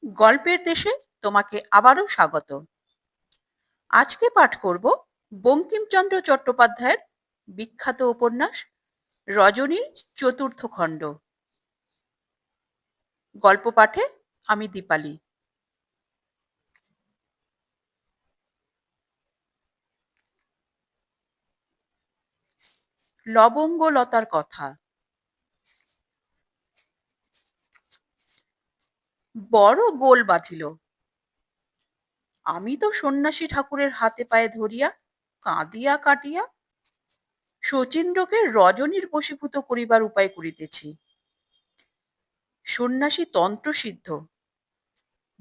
গল্পের দেশে তোমাকে আবারও স্বাগত। আজকে পাঠ করব বঙ্কিমচন্দ্র চট্টোপাধ্যায়ের বিখ্যাত উপন্যাস রজনীর চতুর্থ খণ্ড। গল্প পাঠে আমি দীপালি। লবঙ্গলতার কথা। বড় গোল বাঁধিল। আমি তো সন্ন্যাসী ঠাকুরের হাতে পায়ে ধরিয়া কাঁদিয়া কাটিয়া শচীন্দ্রকে রজনীর বশীভূত করিবার উপায় করিতেছি। সন্ন্যাসী তন্ত্রসিদ্ধ,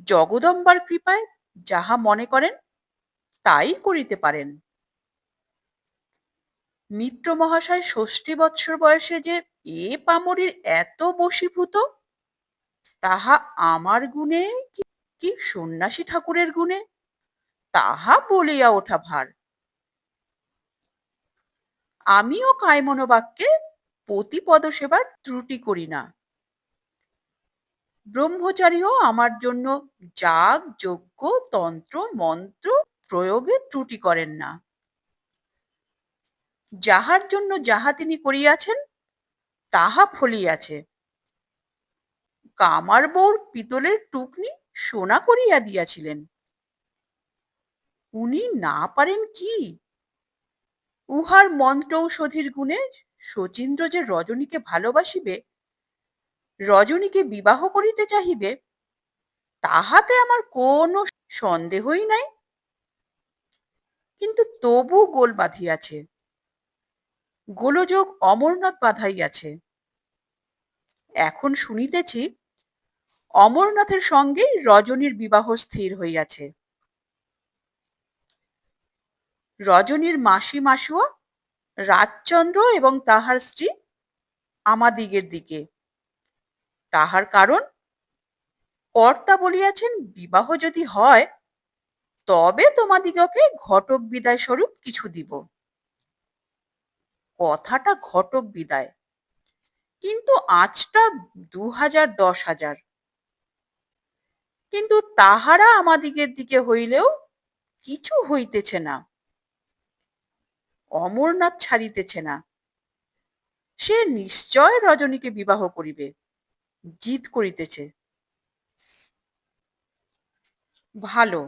জগদম্বার কৃপায় যাহা মনে করেন তাই করিতে পারেন। মিত্র মহাশয় ৬০ বৎসর বয়সে যে এ পামরির এত বশীভূত, তাহা আমার গুণে কি সন্ন্যাসী ঠাকুরের গুণে, তাহা বলিয়া ওঠা ভার। আমিও কায়মনোবাক্যে পতিপদ সেবার ত্রুটি করি না। ব্রহ্মচারীও আমার জন্য যাগ যজ্ঞ তন্ত্র মন্ত্র প্রয়োগে ত্রুটি করেন না। যাহার জন্য যাহা তিনি করিয়াছেন তাহা ফলিয়াছে। কামার বউর পিতলের টুকনি সোনা করিয়া দিয়াছিলেন। উনি না পারেন কি? উহার মন্ত্রৌষধির গুণে শচীন্দ্র যে রজনীকে ভালোবাসিবে, রজনীকে বিবাহ করিতে চাহিবে, তাহাতে আমার কোনো সন্দেহই নাই। কিন্তু তবু গোল বাঁধিয়াছে, গোলযোগ অমরনাথ বাঁধাইয়াছে। এখন শুনিতেছি অমরনাথের সঙ্গেই রজনীর বিবাহ স্থির হইয়াছে। রজনীর মাসি মাসুয়া রাজচন্দ্র এবং তাহার স্ত্রী আমাদিগের দিকে। তাহার কারণ, কর্তা বলিয়াছেন বিবাহ যদি হয় তবে তোমাদিগকে ঘটক বিদায় স্বরূপ কিছু দিব। কথাটা ঘটক বিদায়, কিন্তু আঁচটা ২,০০০ ১০,০০০। কিন্তু তাহারা আমাদিগের দিকে হইলেও কিছু হইতেছে না। অমরনাথ ছাড়িতেছে না। সে নিশ্চয় রজনীকে বিবাহ করিবে, জিদ করিতেছে। ভালো,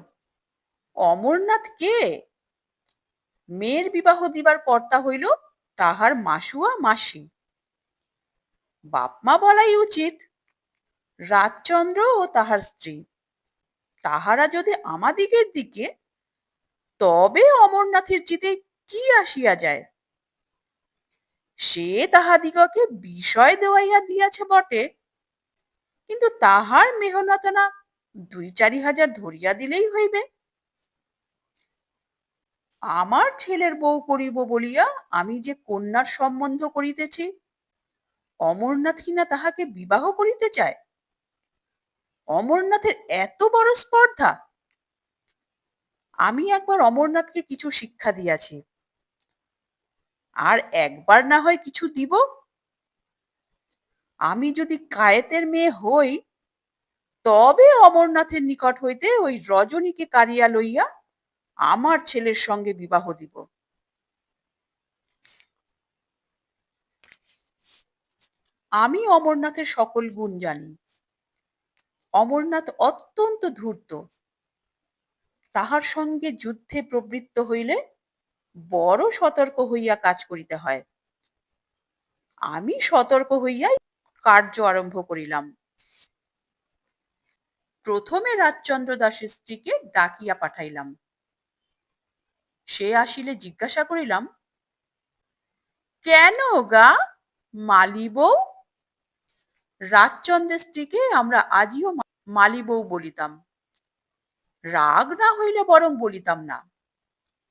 অমরনাথ কে? মেয়ের বিবাহ দিবার কর্তা হইল তাহার মাসুয়া মাসি। বাপমা বলাই উচিত রাজচন্দ্র ও তাহার স্ত্রী। তাহারা যদি আমাদিগের দিকে, তবে অমরনাথের জিদে কি আসিয়া যায়? সে তাহাদিগকে বিষয় দেওয়াইয়া দিয়াছে বটে, কিন্তু তাহার মেহনতানা ২-৪ হাজার ধরিয়া দিলেই হইবে। আমার ছেলের বউ করিব বলিয়া আমি যে কন্যার সম্বন্ধ করিতেছি, অমরনাথ কিনা তাহাকে বিবাহ করিতে চায়। অমরনাথের এত বড় স্পর্ধা! আমি একবার অমরনাথকে কিছু শিক্ষা দিয়াছি, আর একবার না হয় কিছু দিব। আমি যদি কায়েতের মেয়ে হই, তবে অমরনাথের নিকট হইতে ওই রজনীকে কাড়িয়া লইয়া আমার ছেলের সঙ্গে বিবাহ দিব। আমি অমরনাথের সকল গুণ জানি। অমরনাথ অত্যন্ত ধূর্ত। তাহার সঙ্গে যুদ্ধে প্রবৃত্ত হইলে বড় সতর্ক হইয়া কাজ করিতে হয়। আমি সতর্ক হইয়াই কার্য আরম্ভ করিলাম। প্রথমে রাজচন্দ্র দাসের স্ত্রীকে ডাকিয়া পাঠাইলাম। সে আসিলে জিজ্ঞাসা করিলাম, কেন গা মালি বউ? রাজচন্দ্রের স্ত্রীকে আমরা আজিও মালি বউ বলিতাম। রাগ না হইলে বরং বলিতাম না,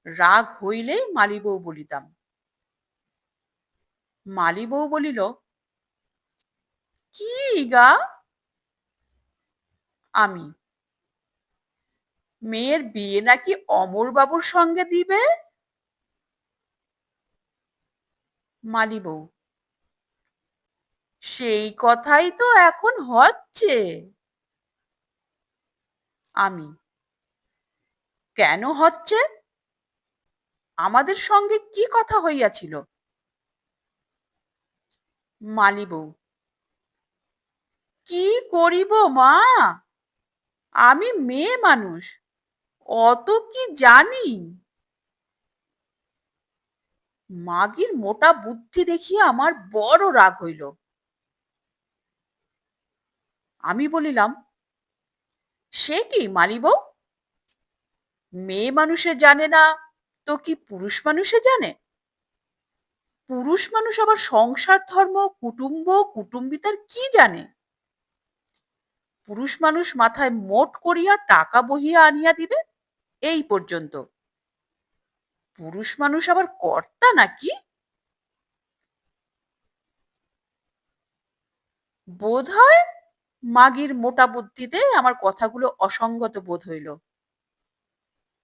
রাগ হইলেই মালি বউ বলিতাম। মালি বউ বলিল, কি গা? আমি, মেয়ের বিয়ে নাকি অমর বাবুর সঙ্গে দিবে? মালি বউ, সেই কথাই তো এখন হচ্ছে। আমি, কেন হচ্ছে? আমাদের সঙ্গে কি কথা হইয়াছিল? মালি বউ, কি করিব মা, আমি মেয়ে মানুষ, অত কি জানি? মাগির মোটা বুদ্ধি দেখিয়া আমার বড় রাগ হইল। আমি বলিলাম, সে কি মালি বউ, মেয়ে মানুষে জানে না তো কি পুরুষ মানুষে জানে? পুরুষ মানুষ আবার সংসার ধর্ম কুটুম্ব কুটুম্বিতার কি জানে? পুরুষ মানুষ মাথায় মোট করিয়া টাকা বহিয়া আনিয়া দিবে, এই পর্যন্ত। পুরুষ মানুষ আবার কর্তা নাকি? বোধ হয় মাগির মোটা বুদ্ধিতে আমার কথাগুলো অসঙ্গত বোধ হইল।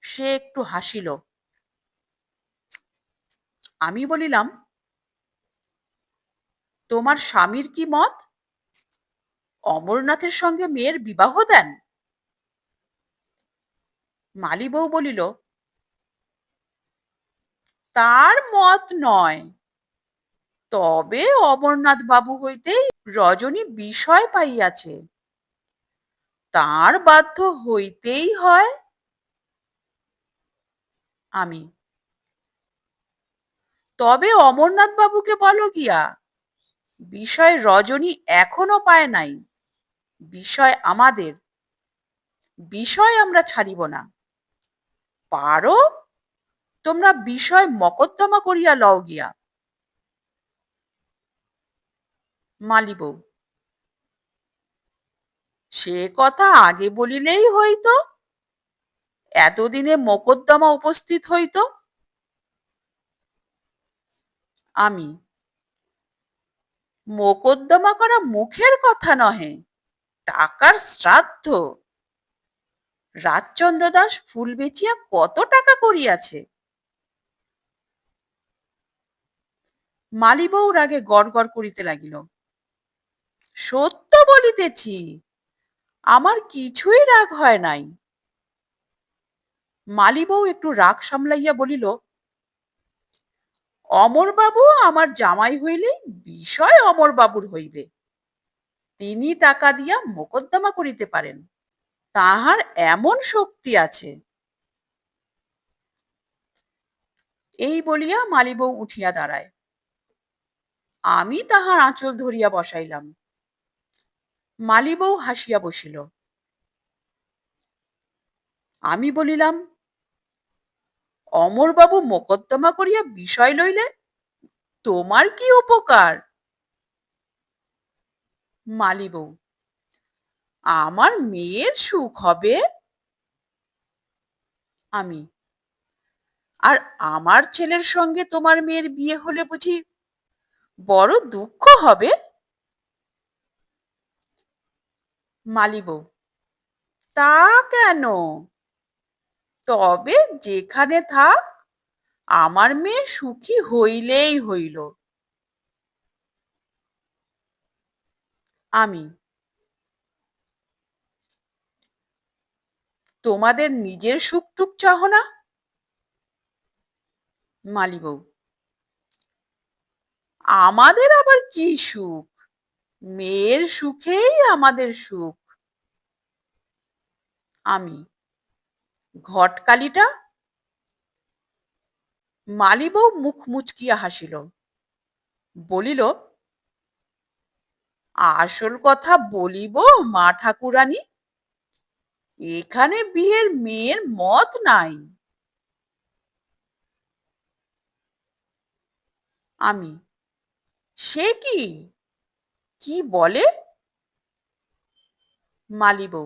সে একটু হাসিল। আমি বলিলাম, তোমার স্বামীর কি মত? অমরনাথের সঙ্গে মেয়ের বিবাহ দেন? মালি বউ বলিল, তার মত নয়, তবে অমরনাথ বাবু হইতেই রজনী বিষয় পাইয়াছে, তার বাধ্য হইতেই হয়। আমি, তবে অমরনাথ বাবুকে বলো গিয়া, বিষয় রজনী এখনো পায় নাই, বিষয় আমাদের, বিষয় আমরা ছাড়িব না। পারো তোমরা বিষয় মকদ্দমা করিয়া লও গিয়া। মালি বউ, সে কথা আগে বলিলেই হইতো, এতদিনে মকদ্দমা উপস্থিত হইত। আমি, মোকদ্দমা করা মুখের কথা নহে, টাকার শ্রাদ্ধ। রাজচন্দ্র দাস ফুল বেচিয়া কত টাকা করিয়াছে? মালি বউ রাগে গড় গড় করিতে লাগিল। সত্য বলিতেছি, আমার কিছুই রাগ হয় নাই। মালি বউ একটু রাগ সামলাইয়া বলিল, অমরবাবু আমার জামাই হইলেই বিষয় অমরবাবুর হইবে, তিনি টাকা দিয়া মোকদ্দমা করিতে পারেন, তাহার এমন শক্তি আছে। এই বলিয়া মালি বউ উঠিয়া দাঁড়ায়। আমি তাহার আঁচল ধরিয়া বসাইলাম। মালি বউ হাসিয়া বসিল। আমি বলিলাম, অমরবাবু মোকদ্দমা করিয়া বিষয় লইলে তোমার কি উপকার? মালি বউ, আমার মেয়ের সুখ হবে। আমি, আর আমার ছেলের সঙ্গে তোমার মেয়ের বিয়ে হলে বুঝি বড় দুঃখ হবে? মালি বউ, তা কেন? তবে যেখানে থাক, আমার মেয়ে সুখী হইলেই হইল। আমি, তোমাদের নিজের সুখ টুক চাহ না? মালি বউ, আমাদের আবার কি সুখ, মেয়ের সুখেই আমাদের সুখ। আমি, ঘটকালিটা? মালি বউ মুখ মুচকিয়া হাসিল, বলিল, আসল কথা বলিব মা ঠাকুরানী, এখানে বিয়ের মেয়ের মত নাই। আমি, সে কি, কি বলে? মালি বউ,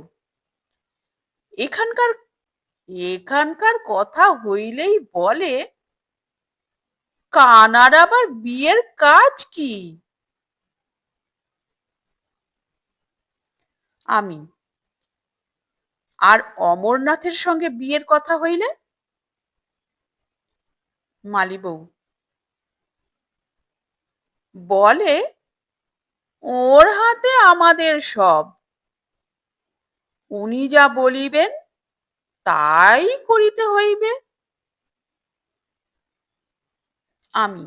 এখানকার এখানকার কথা হইলেই বলে, কানার আবার বিয়ের কাজ কি? আমি, আর অমরনাথের সঙ্গে বিয়ের কথা হইলে? মালি বউ, বলে, ওর হাতে আমাদের সব, উনি যা বলিবেন তাই করিতে হইবে। আমি,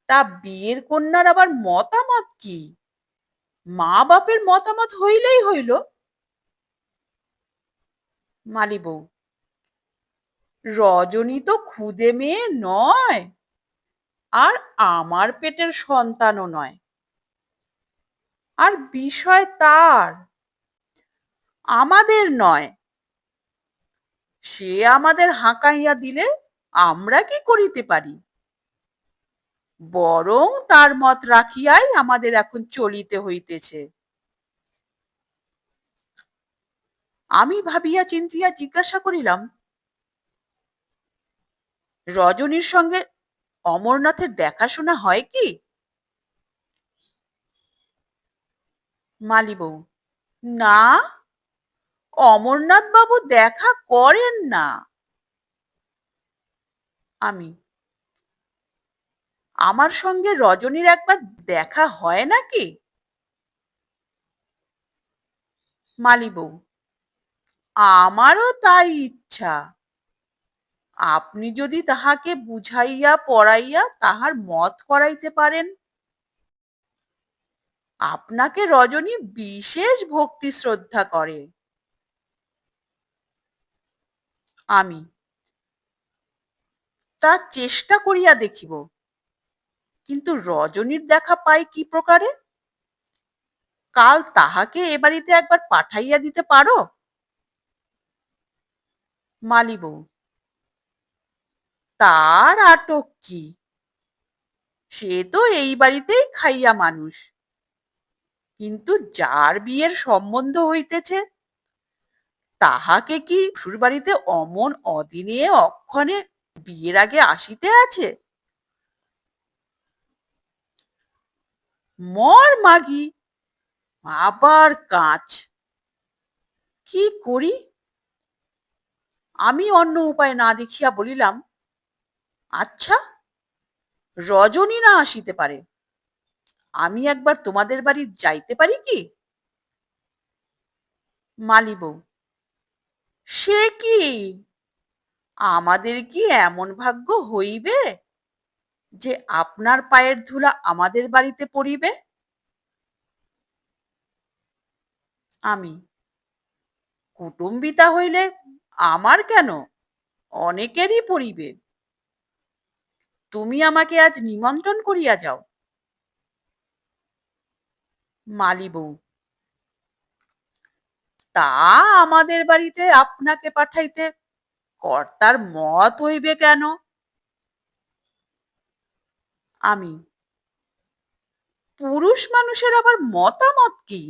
তা বিয়ের কন্যার আবার মতামত কি? মা বাপের মতামত হইলেই হইল। মালি বউ, রজনী তো খুদে মেয়ে নয়, আর আমার পেটের সন্তানও নয়। আর বিষয় তার, আমাদের নয়। সে আমাদের হাঁকাইয়া দিলে আমরা কি করিতে পারি? বরং তার মত রাখিয়াই আমাদের এখন চলিতে হইতেছে। আমি ভাবিয়া চিন্তিয়া জিজ্ঞাসা করিলাম, রজনীর সঙ্গে অমরনাথের দেখাশোনা হয় কি? মালি বউ, না, অমরনাথ বাবু দেখা করেন না। আমি, আমার সঙ্গে রজনীর একবার দেখা হয় নাকি? মালি বউ, আমারও তাই ইচ্ছা। আপনি যদি তাহাকে বুঝাইয়া পড়াইয়া তাহার মত করাইতে পারেন। আপনাকে রজনী বিশেষ ভক্তি শ্রদ্ধা করে। আমি, তা চেষ্টা করিয়া দেখিব, কিন্তু রজনীর দেখা পাই কি প্রকারে? কাল তাহাকে এ বাড়িতে একবার পাঠাইয়া দিতে পারো? মালি বউ, তার আটক কি? সে তো এই বাড়িতেই খাইয়া মানুষ। কিন্তু যার বিয়ের সম্বন্ধ হইতেছে, তাহাকে কি শ্বশুর বাড়িতে অমন অদিনে অক্ষণে বিয়ের আগে আসিতে আছে? মর মাগি, আবার কাঁচ! কি করি? আমি অন্য উপায় না দেখিয়া বলিলাম, আচ্ছা, রজনী না আসিতে পারে, আমি একবার তোমাদের বাড়ি যাইতে পারি কি? মালি বউ, সে কি, আমাদের কি এমন ভাগ্য হইবে যে আপনার পায়ের ধুলা আমাদের বাড়িতে পড়িবে? আমি, কুটুম্বিতা হইলে আমার কেন, অনেকেরই পড়িবে। তুমি আমাকে আজ নিমন্ত্রণ করিয়া যাও। মালি বউ, তা আমাদের বাড়িতে আপনাকে পাঠাইতে কর্তার মত হইবে কেন? আমি, পুরুষ মানুষের আবার মতামত কি?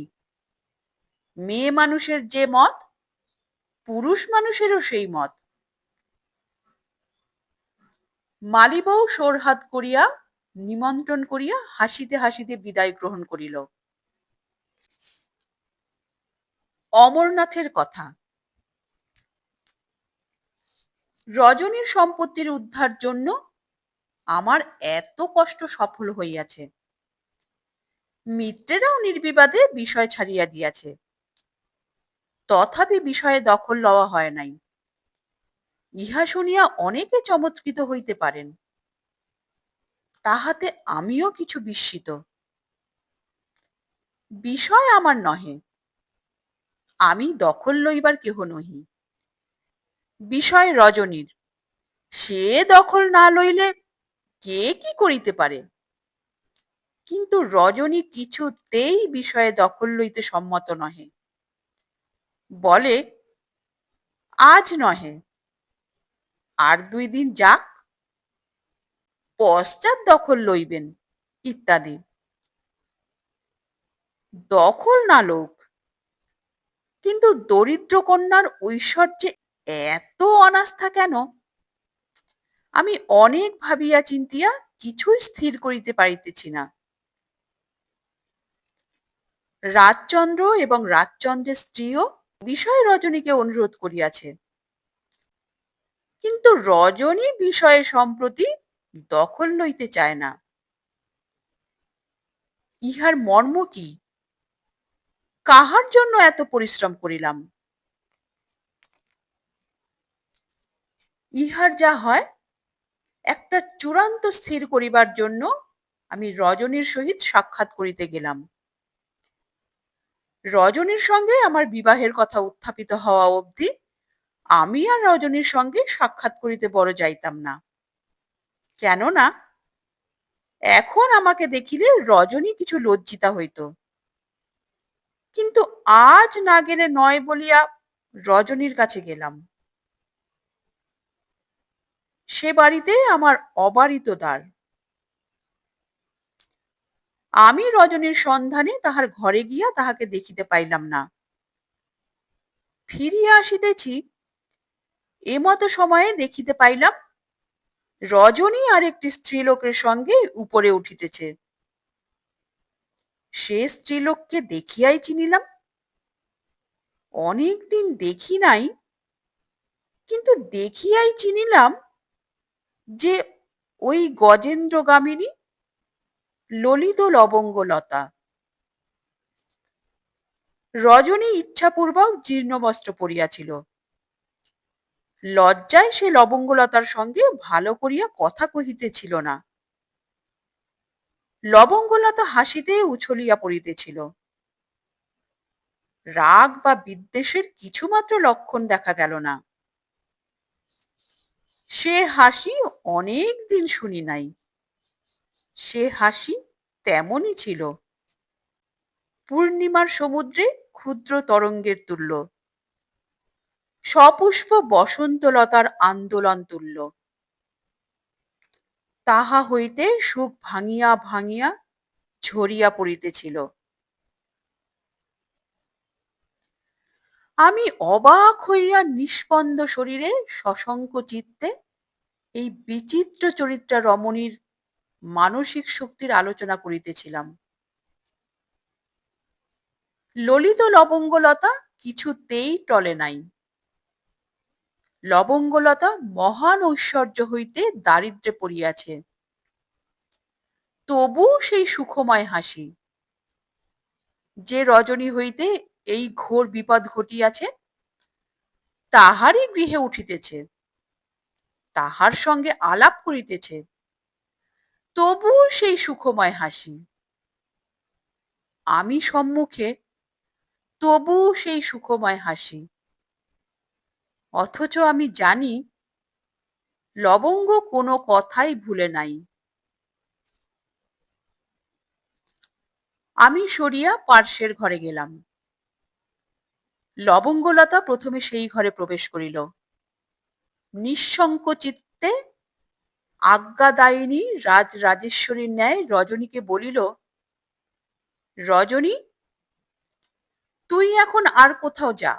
মেয়ে মানুষের যে মত, পুরুষ মানুষেরও সেই মত। মালি বউ সোরহাত করিয়া নিমন্ত্রণ করিয়া হাসিতে হাসিতে বিদায় গ্রহণ করিল। অমরনাথের কথা। রজনীর সম্পত্তির উদ্ধার জন্য আমার এত কষ্ট সফল হইয়াছে। মিত্রেরাও নির্বিবাদে বিষয় ছাড়িয়া দিয়াছে, তথাপি বিষয়ে দখল লওয়া হয় নাই। ইহা শুনিয়া অনেকে চমৎকৃত হইতে পারেন, তাহাতে আমিও কিছু বিস্মিত। বিষয় আমার নহে, আমি দখল লইবার কেহ নহি। বিষয় রজনীর, সে দখল না লইলে কে কি করিতে পারে? কিন্তু রজনী কিছুতেই বিষয়ে দখল লইতে সম্মত নহে। বলে, আজ নহে, আর 2 দিন যাক, পশ্চাৎ দখল লইবেন, ইত্যাদি। দখল না লোক, কিন্তু দরিদ্র কন্যার ঐশ্বর্যে এত অনাস্থা কেন? আমি অনেক ভাবিয়া চিন্তিয়া কিছুই স্থির করিতে পারিতেছি না। রাজচন্দ্র এবং রাজচন্দ্রের স্ত্রীও বিষয়ে রজনীকে অনুরোধ করিয়াছে, কিন্তু রজনী বিষয়ে সম্প্রতি দখল লইতে চায় না। ইহার মর্ম কি? কাহার জন্য এত পরিশ্রম করিলাম? ইহার যা হয়, একটা চূড়ান্ত স্থির করিবার জন্য আমি রজনীর সহিত সাক্ষাৎ করিতে গেলাম। রজনীর সঙ্গে আমার বিবাহের কথা উত্থাপিত হওয়া অবধি আমি আর রজনীর সঙ্গে সাক্ষাৎ করিতে বড় যাইতাম না। কেননা এখন আমাকে দেখিলে রজনী কিছু লজ্জিতা হইত। কিন্তু আজ না গেলে নয় বলিয়া রজনীর কাছে গেলাম। সে বাড়িতে আমার অবারিত দ্বার। আমি রজনীর সন্ধানে তাহার ঘরে গিয়া তাহাকে দেখিতে পাইলাম না। ফিরিয়া আসিতেছি, এমতো সময়ে দেখিতে পাইলাম রজনী আর একটি স্ত্রীলোকের সঙ্গে উপরে উঠিতেছে। সে স্ত্রীলোককে দেখিয়াই চিনিলাম। অনেকদিন দেখি নাই, কিন্তু দেখিয়াই চিনিলাম যে ওই গজেন্দ্রগামিনী ললিত লবঙ্গলতা। রজনী ইচ্ছাপূর্বক জীর্ণ বস্ত্র পরিয়াছিল। লজ্জায় সে লবঙ্গলতার সঙ্গে ভালো করিয়া কথা কহিতেছিল না। লবঙ্গলতা হাসিতে উছলিয়া পড়িতেছিল। রাগ বা বিদ্বেষের কিছুমাত্র লক্ষণ দেখা গেল না। সে হাসি অনেক দিন শুনি নাই। সে হাসি তেমনই ছিল, পূর্ণিমার সমুদ্রে ক্ষুদ্র তরঙ্গের তুল্য, সপুষ্প বসন্তলতার আন্দোলন তুল্য। তাহা হইতে সুখ ভাঙিয়া ভাঙিয়া ঝরিয়া পড়িতেছিল। আমি অবাক হইয়া নিস্পন্দ শরীরে সশঙ্ক চিত্তে এই বিচিত্র চরিত্রা রমণীর মানসিক শক্তির আলোচনা করিতেছিলাম। ললিত লবঙ্গলতা কিছুতেই টলে নাই। লবঙ্গলতা মহান ঐশ্বর্য হইতে দারিদ্র্যে পড়িয়াছে, তবু সেই সুখময় হাসি। যে রজনী হইতে এই ঘোর বিপদ ঘটিয়াছে তাহারই গৃহে উঠিতেছে, তাহার সঙ্গে আলাপ করিতেছে, তবু সেই সুখময় হাসি। আমি সম্মুখে, তবু সেই সুখময় হাসি। অথচ আমি জানি লবঙ্গ কোনো কথাই ভুলে নাই। আমি সরিয়া পার্শ্বের ঘরে গেলাম। লবঙ্গলতা প্রথমে সেই ঘরে প্রবেশ করিল। নিঃশঙ্ক চিত্তে আজ্ঞাদায়িনী রাজরাজেশ্বরীর ন্যায় রজনীকে বলিল, রজনী, তুই এখন আর কোথাও যা,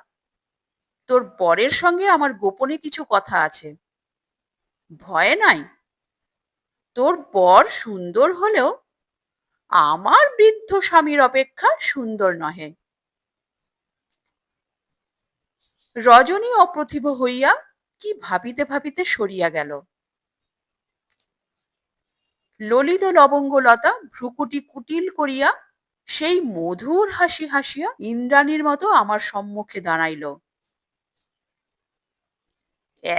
তোর বরের সঙ্গে আমার গোপনে কিছু কথা আছে। ভয় নাই, তোর বর সুন্দর হলেও আমার বৃদ্ধ স্বামীর অপেক্ষা সুন্দর নহে। রজনী অপ্রতিভ হইয়া কি ভাবিতে ভাবিতে সরিয়া গেল। ললিত লবঙ্গলতা ভ্রুকুটি কুটিল করিয়া সেই মধুর হাসি হাসিয়া ইন্দ্রাণীর মতো আমার সম্মুখে দাঁড়াইল।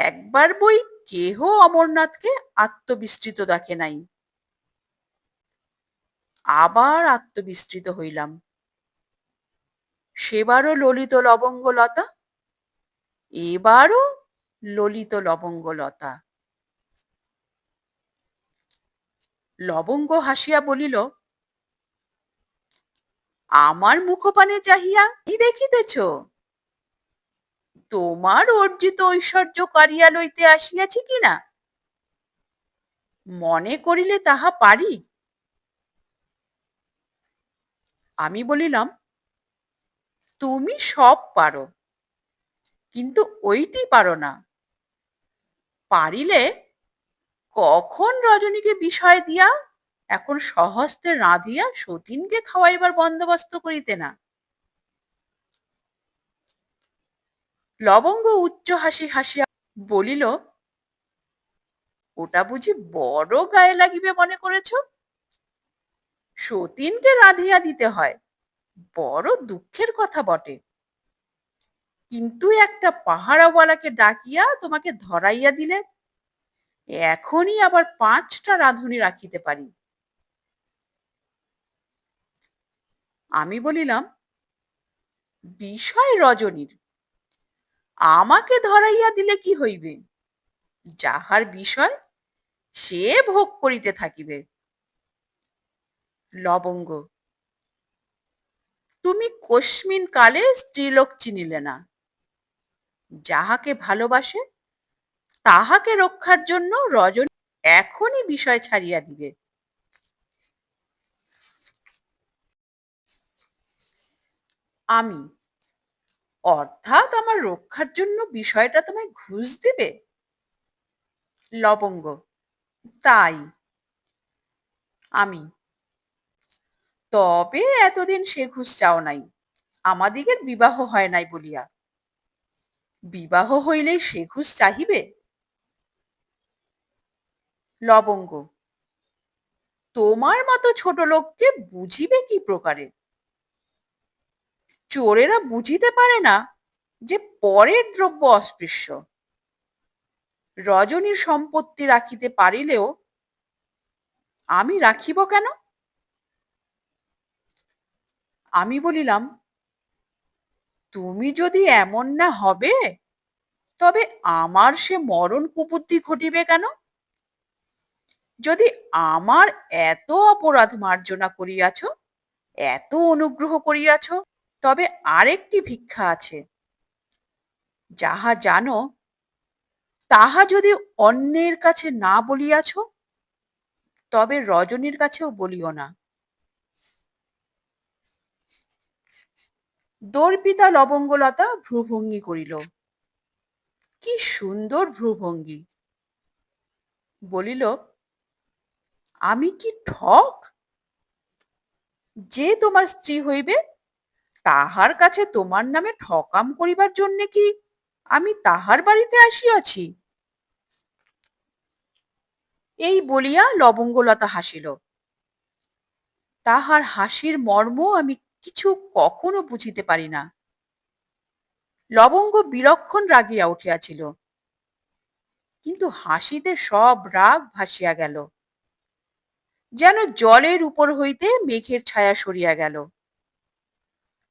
একবার বই কেহ অমরনাথকে আত্মবিস্মৃত দেখে নাই। আবার আত্মবিস্মৃত হইলাম। সেবারও ললিত লবঙ্গলতা, এবারও ললিত লবঙ্গলতা। লবঙ্গ হাসিয়া বলিল, আমার মুখপানে চাহিয়া কি দেখিতেছ? তোমার অর্জিত ঐশ্বর্য কারিয়া লইতে আসিয়াছি কিনা? মনে করিলে তাহা পারি। আমি বলিলাম, তুমি সব পারো, কিন্তু ওইটি পারো না। পারিলে কখন রজনীকে বিষয় দিয়া এখন স্বহস্তে রাঁধিয়া সতীনকে খাওয়াইবার বন্দোবস্ত করিতে না। লবঙ্গ উচ্চ হাসি হাসিয়া বলিল, ওটা বুঝি বড় গায়ে লাগিবে মনে করেছ? সতীনকে রাঁধিয়া দিতে হয়, বড় দুঃখের কথা বটে। কিন্তু একটা পাহারাওয়ালাকে ডাকিয়া তোমাকে ধরাইয়া দিলে এখনই আবার 5টা রাঁধুনি রাখিতে পারি। আমি বলিলাম, বিষয় রজনীর, আমাকে ধরাইয়া দিলে কি হইবে? যাহার বিষয় সে ভোগ করিতে থাকিবে। লবঙ্গ, তুমি কস্মিন কালে স্ত্রীলোক চিনিলে না। যাহাকে ভালোবাসে তাহাকে রক্ষার জন্য রজনী এখনই বিষয় ছাড়িয়া দিবে। আমি, অর্থাৎ আমার রক্ষার জন্য বিষয়টা তোমায় ঘুষ দিবে? লবঙ্গ, তাই। আমি, তবে এতদিন সে ঘুষ চাও নাই, আমাদিগের বিবাহ হয় নাই বলিয়া। বিবাহ হইলেই সে ঘুষ চাহিবে? লবঙ্গ, তোমার মতো ছোট লোককে বুঝিবে কি প্রকারে? চোরেরা বুঝিতে পারে না যে পরের দ্রব্য অস্পৃশ্য। রজনীর সম্পত্তি রাখিতে পারিলেও আমি রাখিব কেন? আমি বলিলাম, তুমি যদি এমন না হবে, তবে আমার সে মরণ কুবুদ্ধি ঘটিবে কেন? যদি আমার এত অপরাধ মার্জনা করিয়াছ, এত অনুগ্রহ করিয়াছ, তবে আরেকটি ভিক্ষা আছে। যাহা জানো তাহা যদি অন্যের কাছে না বলিয়াছ, তবে রজনীর কাছেও বলিও না। দর্পিতা লবঙ্গলতা ভ্রুভঙ্গি করিল। কি সুন্দর ভ্রুভঙ্গি! বলিল, আমি কি ঠক? যে তোমার স্ত্রী হইবে তাহার কাছে তোমার নামে ঠকাম করিবার জন্যে কি আমি তাহার বাড়িতে আসিয়াছি? এই বলিয়া লবঙ্গলতা হাসিল। তাহার হাসির মর্ম আমি কিছু কখনো বুঝিতে পারি না। লবঙ্গ বিলক্ষণ রাগিয়া উঠিয়াছিল, কিন্তু হাসিতে সব রাগ ভাসিয়া গেল, যেন জলের উপর হইতে মেঘের ছায়া সরিয়া গেল।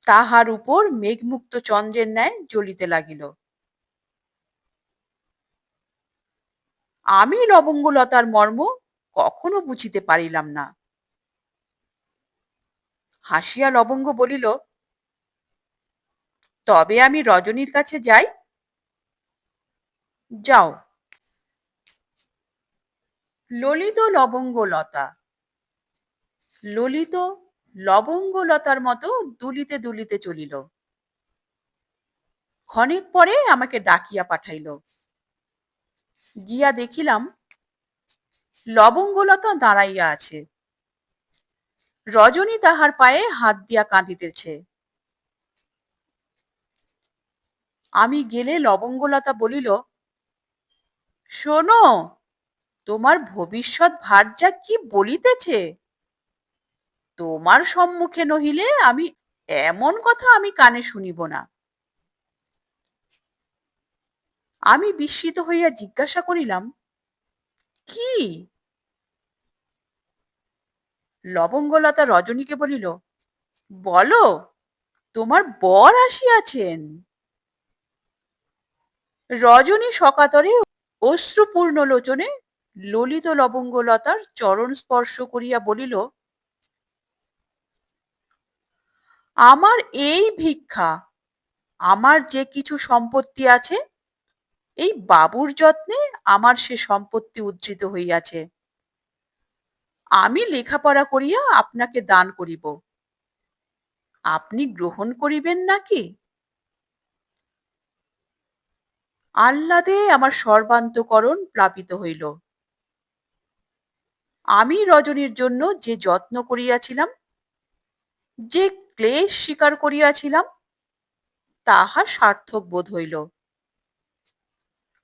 তাহার উপর মেঘমুক্ত চন্দ্রের ন্যায় জ্বলিতে লাগিল। আমি লবঙ্গলতার মর্ম কখনো বুঝিতে পারিলাম না। হাসিয়া লবঙ্গ বলিল, তবে আমি রজনীর কাছে যাই? যাও। ললিত লবঙ্গলতা, ললিত লবঙ্গলতার মতো দুলিতে দুলিতে চলিল। ক্ষণেক পরে আমাকে ডাকিয়া পাঠাইল। গিয়া দেখিলাম লবঙ্গলতা দাঁড়াইয়া আছে, রজনী তাহার পায়ে হাত দিয়া কাঁদিতেছে। আমি গেলে লবঙ্গলতা বলিল, শোনো, তোমার ভবিষ্যৎ ভার্যা কি বলিতেছে। তোমার সম্মুখে নহিলে আমি এমন কথা আমি কানে শুনিব না। আমি বিস্মিত হইয়া জিজ্ঞাসা করিলাম, কি? লবঙ্গলতা রজনীকে বলিল, বলো, তোমার বর আসিয়াছেন। রজনী সকাতরে অশ্রুপূর্ণ লোচনে ললিত লবঙ্গলতার চরণ স্পর্শ করিয়া বলিল, আমার এই ভিক্ষা, আমার যে কিছু সম্পত্তি আছে, এই বাবুর যত্নে আমার সে সম্পত্তি উদ্ধৃত হইয়াছে। আমি লেখাপড়া করিয়া আপনাকে দান করিব, আপনি গ্রহণ করিবেন নাকি? আহ্লাদে আমার সর্বান্তকরণ প্লাবিত হইল। আমি রজনীর জন্য যে যত্ন করিয়াছিলাম, যে ক্লেশ স্বীকার করিয়াছিলাম, তাহা সার্থক বোধ হইল।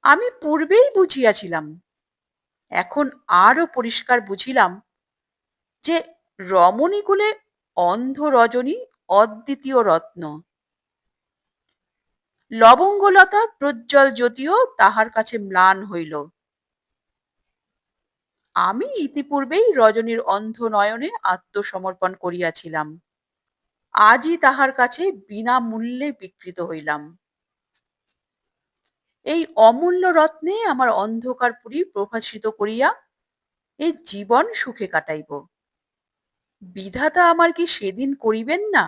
আমি পূর্বেই বুঝিয়াছিলাম, এখন আরো পরিষ্কার বুঝিলাম যে রমণীকুলে অন্ধ রজনী অদ্বিতীয় রত্ন। লবঙ্গলতার প্রজ্জ্বল জ্যোতিও তাহার কাছে ম্লান হইল। আমি ইতিপূর্বেই রজনীর অন্ধ নয়নে আত্মসমর্পণ করিয়াছিলাম, আজই তাহার কাছে বিনামূল্যে বিকৃত হইলাম। এই অমূল্য রত্নে আমার অন্ধকার পুরী প্রকাশিত করিয়া এই জীবন সুখে কাটাইব। বিধাতা আমার কি সেদিন করিবেন না?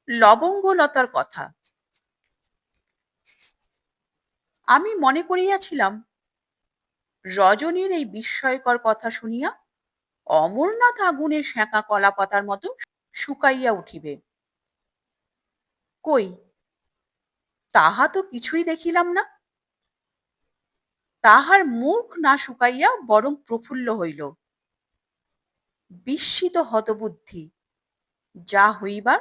লবঙ্গলতার কথা আমি মনে করিয়াছিলাম, রজনীর এই বিস্ময়কর কথা শুনিয়া অমরনাথ আগুনের সেঁকা কলা পাতার মতো শুকাইয়া উঠিবে। কই, তাহা তো কিছুই দেখিলাম না। তাহার মুখ না শুকাইয়া বরং প্রফুল্ল হইল। বিস্মিত হতবুদ্ধি, যা হইবার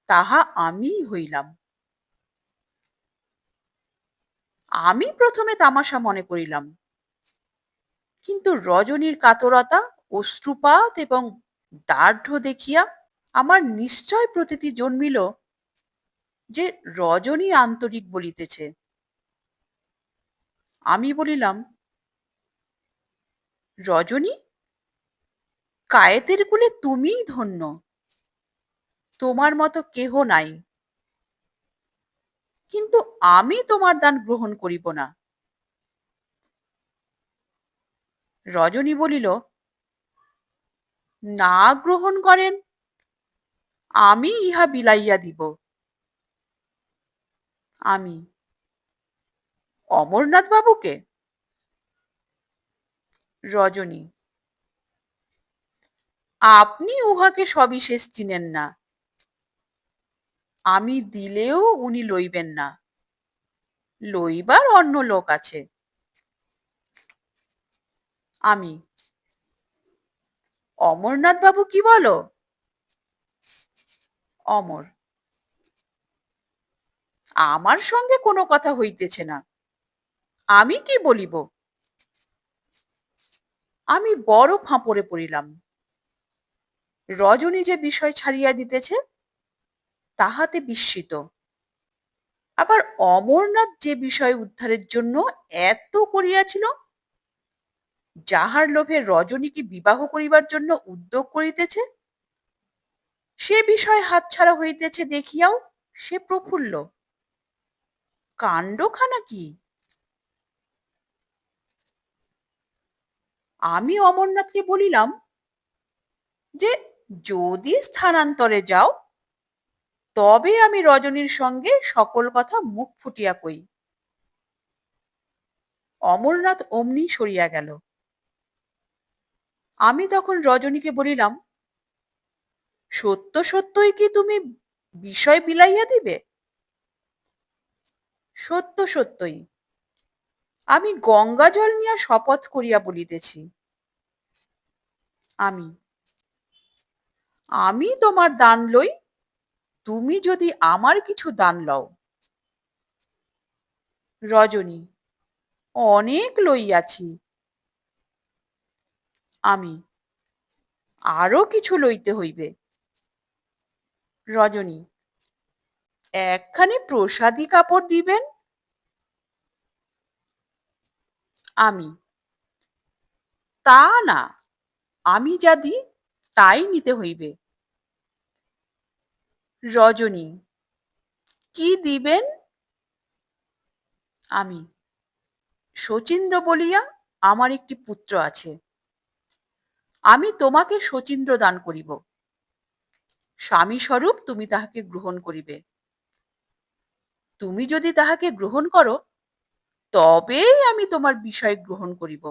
তাহা আমিই হইলাম। আমি প্রথমে তামাশা মনে করিলাম, কিন্তু রজনীর কাতরতা, অশ্রুপাত এবং দার্ঢ্য দেখিয়া আমার নিশ্চয় প্রতীতি জন্মিল যে রজনী আন্তরিক বলিতেছে। আমি বলিলাম, রজনী, কায়েতের কুলে তুমিই ধন্য, তোমার মতো কেহ নাই। কিন্তু আমি তোমার দান গ্রহণ করিব না। রজনী বলিল, না গ্রহণ করেন, আমি ইহা বিলাইয়া দিব। আমি, অমরনাথ বাবুকে? রজনী, আপনি উহাকে সবিশেষ চিনেন না। আমি দিলেও উনি লইবেন না, লইবার অন্য লোক আছে। আমি, অমরনাথ বাবু কি বলো? অমর, আমার সঙ্গে কোনো কথা হইতেছে না, আমি কি বলিব? আমি বড় ফাঁপড়ে পড়িলাম। রজনী যে বিষয় ছাড়িয়া দিতেছে তাহাতে বিস্মিত, আবার অমরনাথ যে বিষয় উদ্ধারের জন্য এত করিয়াছিল, যাহার লোভে রজনীকে বিবাহ করিবার জন্য উদ্যোগ করিতেছে, সে বিষয় হাতছাড়া হইতেছে দেখিয়াও সে প্রফুল্ল। কাণ্ডখানা কি! আমি অমরনাথকে বলিলাম যে যদি স্থানান্তরে যাও, তবে আমি রজনীর সঙ্গে সকল কথা মুখ ফুটিয়া কই। অমরনাথ অমনি সরিয়া গেল। আমি তখন রজনীকে বলিলাম, সত্য সত্যই কি তুমি বিষয় বিলাইয়া দিবে? সত্য সত্যই, আমি গঙ্গা জল নিয়া শপথ করিয়া বলিতেছি। আমি, আমি তোমার দান লই, তুমি যদি আমার কিছু দান লও। রজনী, অনেক লইয়াছি। আমি, আরো কিছু লইতে হইবে। রজনী, একখানি প্রসাদী কাপড় দিবেন। আমি, তা না, আমি যা দিই তাই নিতে হইবে। রজনী, কি দিবেন? আমি, শচীন্দ্র বলিয়া আমার একটি পুত্র আছে, আমি তোমাকে শচীন্দ্র দান করিব। স্বামী স্বরূপ তুমি তাহাকে গ্রহণ করিবে। তুমি যদি তাহাকে গ্রহণ করো, তবেই আমি তোমার বিষয় গ্রহণ করিব।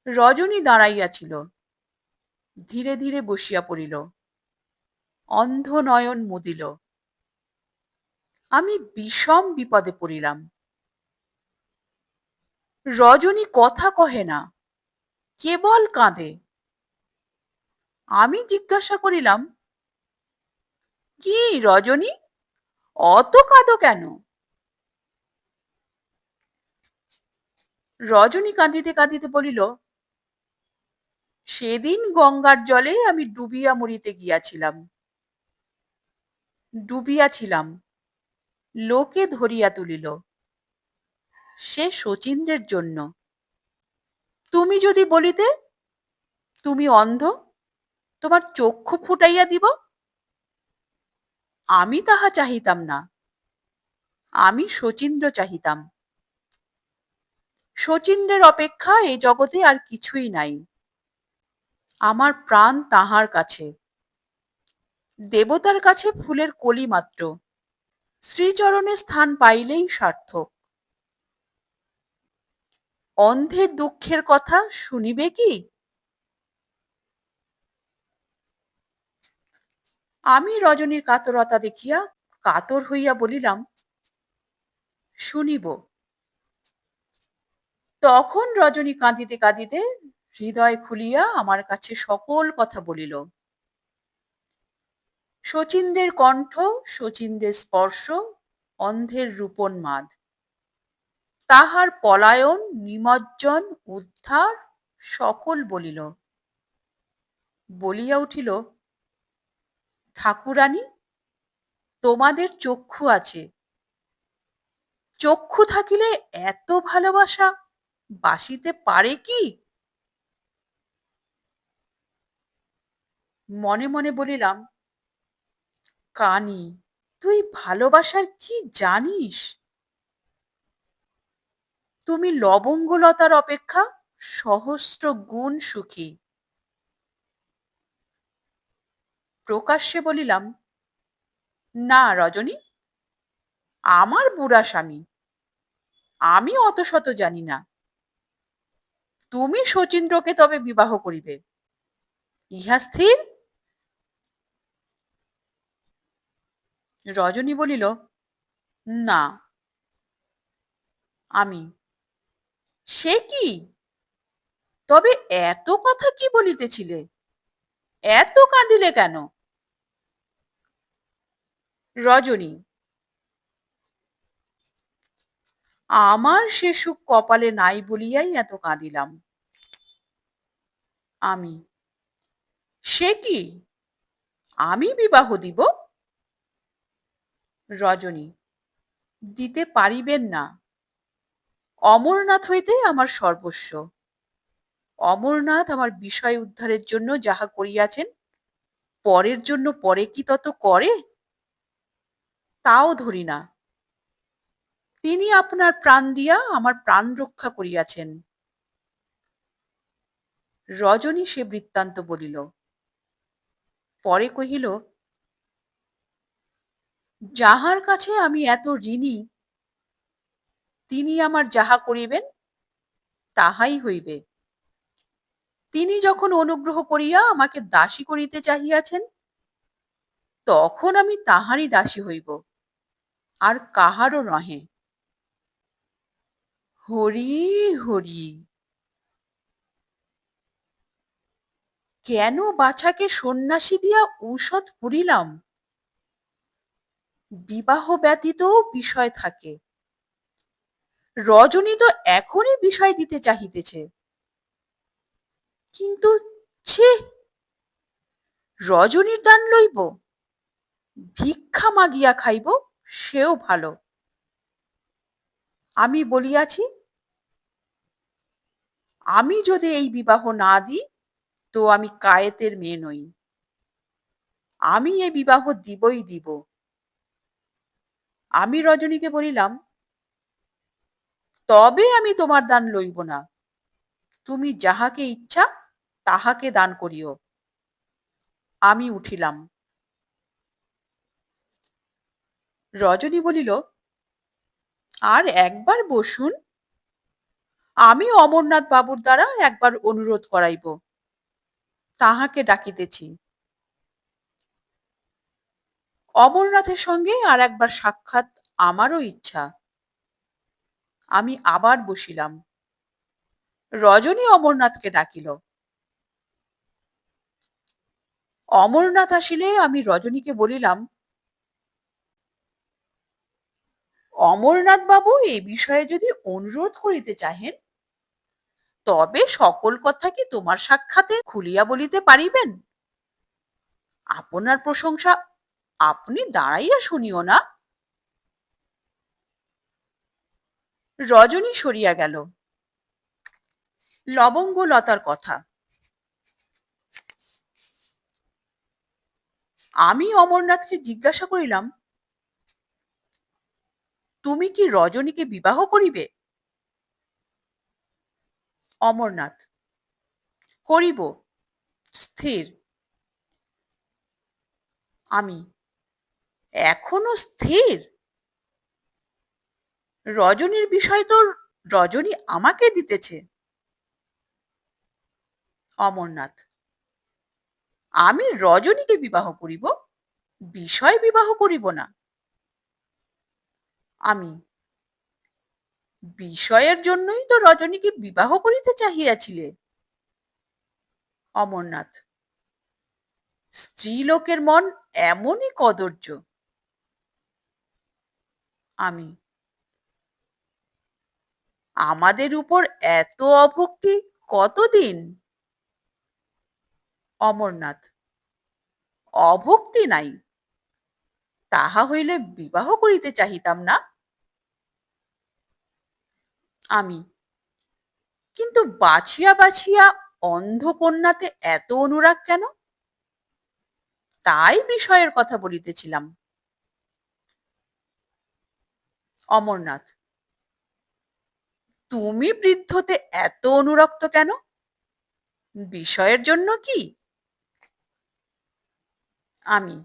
রজনী দাঁড়াইয়াছিল, ধীরে ধীরে বসিয়া পড়িল, অন্ধ নয়ন মুদিল। আমি বিষম বিপদে পড়িলাম। রজনী কথা কহে না, কেবল কাঁদে। আমি জিজ্ঞাসা করিলাম, কি রজনী, অত কাঁদো কেন? রজনী কাঁদিতে কাঁদিতে বলিল, সেদিন গঙ্গার জলে আমি ডুবিয়া মরিতে গিয়াছিলাম। ডুবিয়াছিলাম, লোকে ধরিয়া তুলিল। সে শচীন্দ্রের জন্য। তুমি যদি বলিতে তুমি অন্ধ, তোমার চক্ষু ফুটাইয়া দিব, আমি তাহা চাহিতাম না। আমি শচীন্দ্র চাহিতাম। শচীন্দ্রের অপেক্ষা এই জগতে আর কিছুই নাই। আমার প্রাণ তাহার কাছে, দেবতার কাছে ফুলের কলি মাত্র। শ্রীচরণে স্থান পাইলেই সার্থক। অন্ধের দুঃখের কথা শুনিবে কি? আমি রজনীর কাতরতা দেখিয়া কাতর হইয়া বলিলাম, শুনিব। তখন রজনী কাঁদিতে কাঁদিতে হৃদয় খুলিয়া আমার কাছে সকল কথা বলিল। শচীন্দ্রের কণ্ঠ, শচীন্দ্রের স্পর্শ, অন্ধের রূপোন্মাদ, তাহার পলায়ন, নিমজ্জন, উদ্ধার সকল বলিল। বলিয়া উঠিল, ঠাকুরানী, তোমাদের চক্ষু আছে, চক্ষু থাকিলে এত ভালোবাসা বাসিতে পারে কি? মনে মনে বলিলাম, কানি, তুই ভালোবাসার কি জানিস? তুমি লবঙ্গলতার অপেক্ষা সহস্র গুণ সুখী। প্রকাশ্যে বলিলাম, না রজনী, আমার বুড়া স্বামী, আমি অত শত জানি না। তুমি শচীন্দ্রকে তবে বিবাহ করিবে, ইহা স্থির? রজনী বলিল, না। আমি, সে কি? তবে এত কথা কি বলিতেছিলে? এত কাঁদিলে কেন? রজনী, আমার সে সুখ কপালে নাই বলিয়াই এত কাঁদিলাম। আমি, সে কি? আমি বিবাহ দিব? রজনী, দিতে পারিবেন না। অমরনাথ হইতে আমার সর্বস্ব। অমরনাথ আমার বিষয় উদ্ধারের জন্য যাহা করিয়াছেন, পরের জন্য পরে কি তত করে? তাও ধরি না। তিনি আপনার প্রাণ দিয়া আমার প্রাণ রক্ষা করিয়াছেন। রজনী সে বৃত্তান্ত বলিল। পরে কহিল, যাহার কাছে আমি এত ঋণী, তিনি আমার যাহা করিবেন তাহাই হইবে। তিনি যখন অনুগ্রহ করিয়া আমাকে দাসী করিতে চাহিয়াছেন, তখন আমি তাহারই দাসী হইব, আর কাহারও নহে। হরি হরি। কেন বাছাকে সন্ন্যাসী দিয়া ঔষধ করিলাম? বিবাহ ব্যতীত বিষয় থাকে। রজনী তো এখনই বিষয় দিতে চাহিতেছে, কিন্তু ছি, রজনীর দান লইব? ভিক্ষা মাগিয়া খাইব, সেও ভালো। আমি বলিয়াছি, আমি যদি এই বিবাহ না দিই, তো আমি কায়েতের মেয়ে নই। আমি এই বিবাহ দিবই দিব। আমি রজনীকে বলিলাম, তবে আমি তোমার দান লইব না। তুমি যাহাকে ইচ্ছা তাহাকে দান করিও। আমি উঠিলাম। রজনী বলিল, আর একবার বসুন, আমি অমরনাথ বাবুর দ্বারা একবার অনুরোধ করাইব, তাহাকে ডাকিতেছি। অমরনাথের সঙ্গে আর একবার সাক্ষাৎ আমারও ইচ্ছা। আমি আবার বসিলাম। রজনী অমরনাথকে ডাকিল। অমরনাথ আসিলে আমি রজনীকে বলিলাম, অমরনাথ বাবু এই বিষয়ে যদি অনুরোধ করিতে চাহেন, তবে সকল কথা কি তোমার সাক্ষাতে খুলিয়া বলিতে পারিবেন? আপনার প্রশংসা আপনি দাঁড়াইয়া শুনিও না। রজনী সরিয়া গেল। লবঙ্গলতার কথা। আমি অমরনাথকে জিজ্ঞাসা করিলাম, তুমি কি রজনীকে বিবাহ করিবে? অমরনাথ, করিব, স্থির। আমি, এখনো স্থির? রজনীর বিষয় তো রজনী আমাকে দিতেছে। অমরনাথ, আমি রজনীকে বিবাহ করিব, বিষয় বিবাহ করিব না। আমি, বিষয়ের জন্যই তো রজনীকে বিবাহ করিতে চাহিয়াছিলে। অমরনাথ, স্ত্রীলোকের মন এমনই কদর্য। আমি, আমাদের উপর এত অভক্তি কতদিন? অমরনাথ, অভক্তি নাই, তাহা হইলে বিবাহ করিতে চাহিতাম না। আমি, কিন্তু বাছিয়া বাছিয়া অন্ধ কন্যাতে এত অনুরাগ কেন? তাই বিষয়ের কথা বলিতেছিলাম। অমরনাথ, তুমি বৃদ্ধতে এত অনুরক্ত কেন? বিষয়ের জন্য কি? আমি,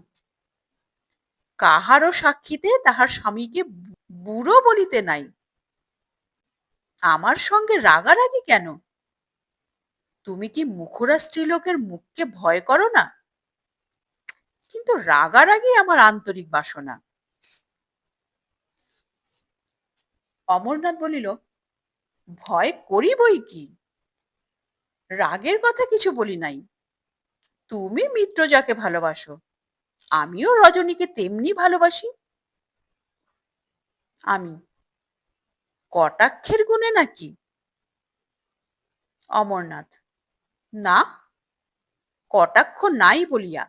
কাহারও সাক্ষীতে তাহার স্বামীকে বুড়ো বলিতে নাই। আমার সঙ্গে রাগারাগি কেন? তুমি কি মুখরা স্ত্রীলোকের মুখকে ভয় করো না? কিন্তু রাগারাগি আমার আন্তরিক বাসনা। অমরনাথ বলিল, ভয় করি বই কি, রাগের কথা কিছু বলি নাই। তুমি মিত্রজাকে ভালোবাসো, আমিও রজনীকে তেমনি ভালোবাসি। আমি, কটাক্ষের গুণে নাকি? অমরনাথ, না, কটাক্ষ নাই বলিয়া।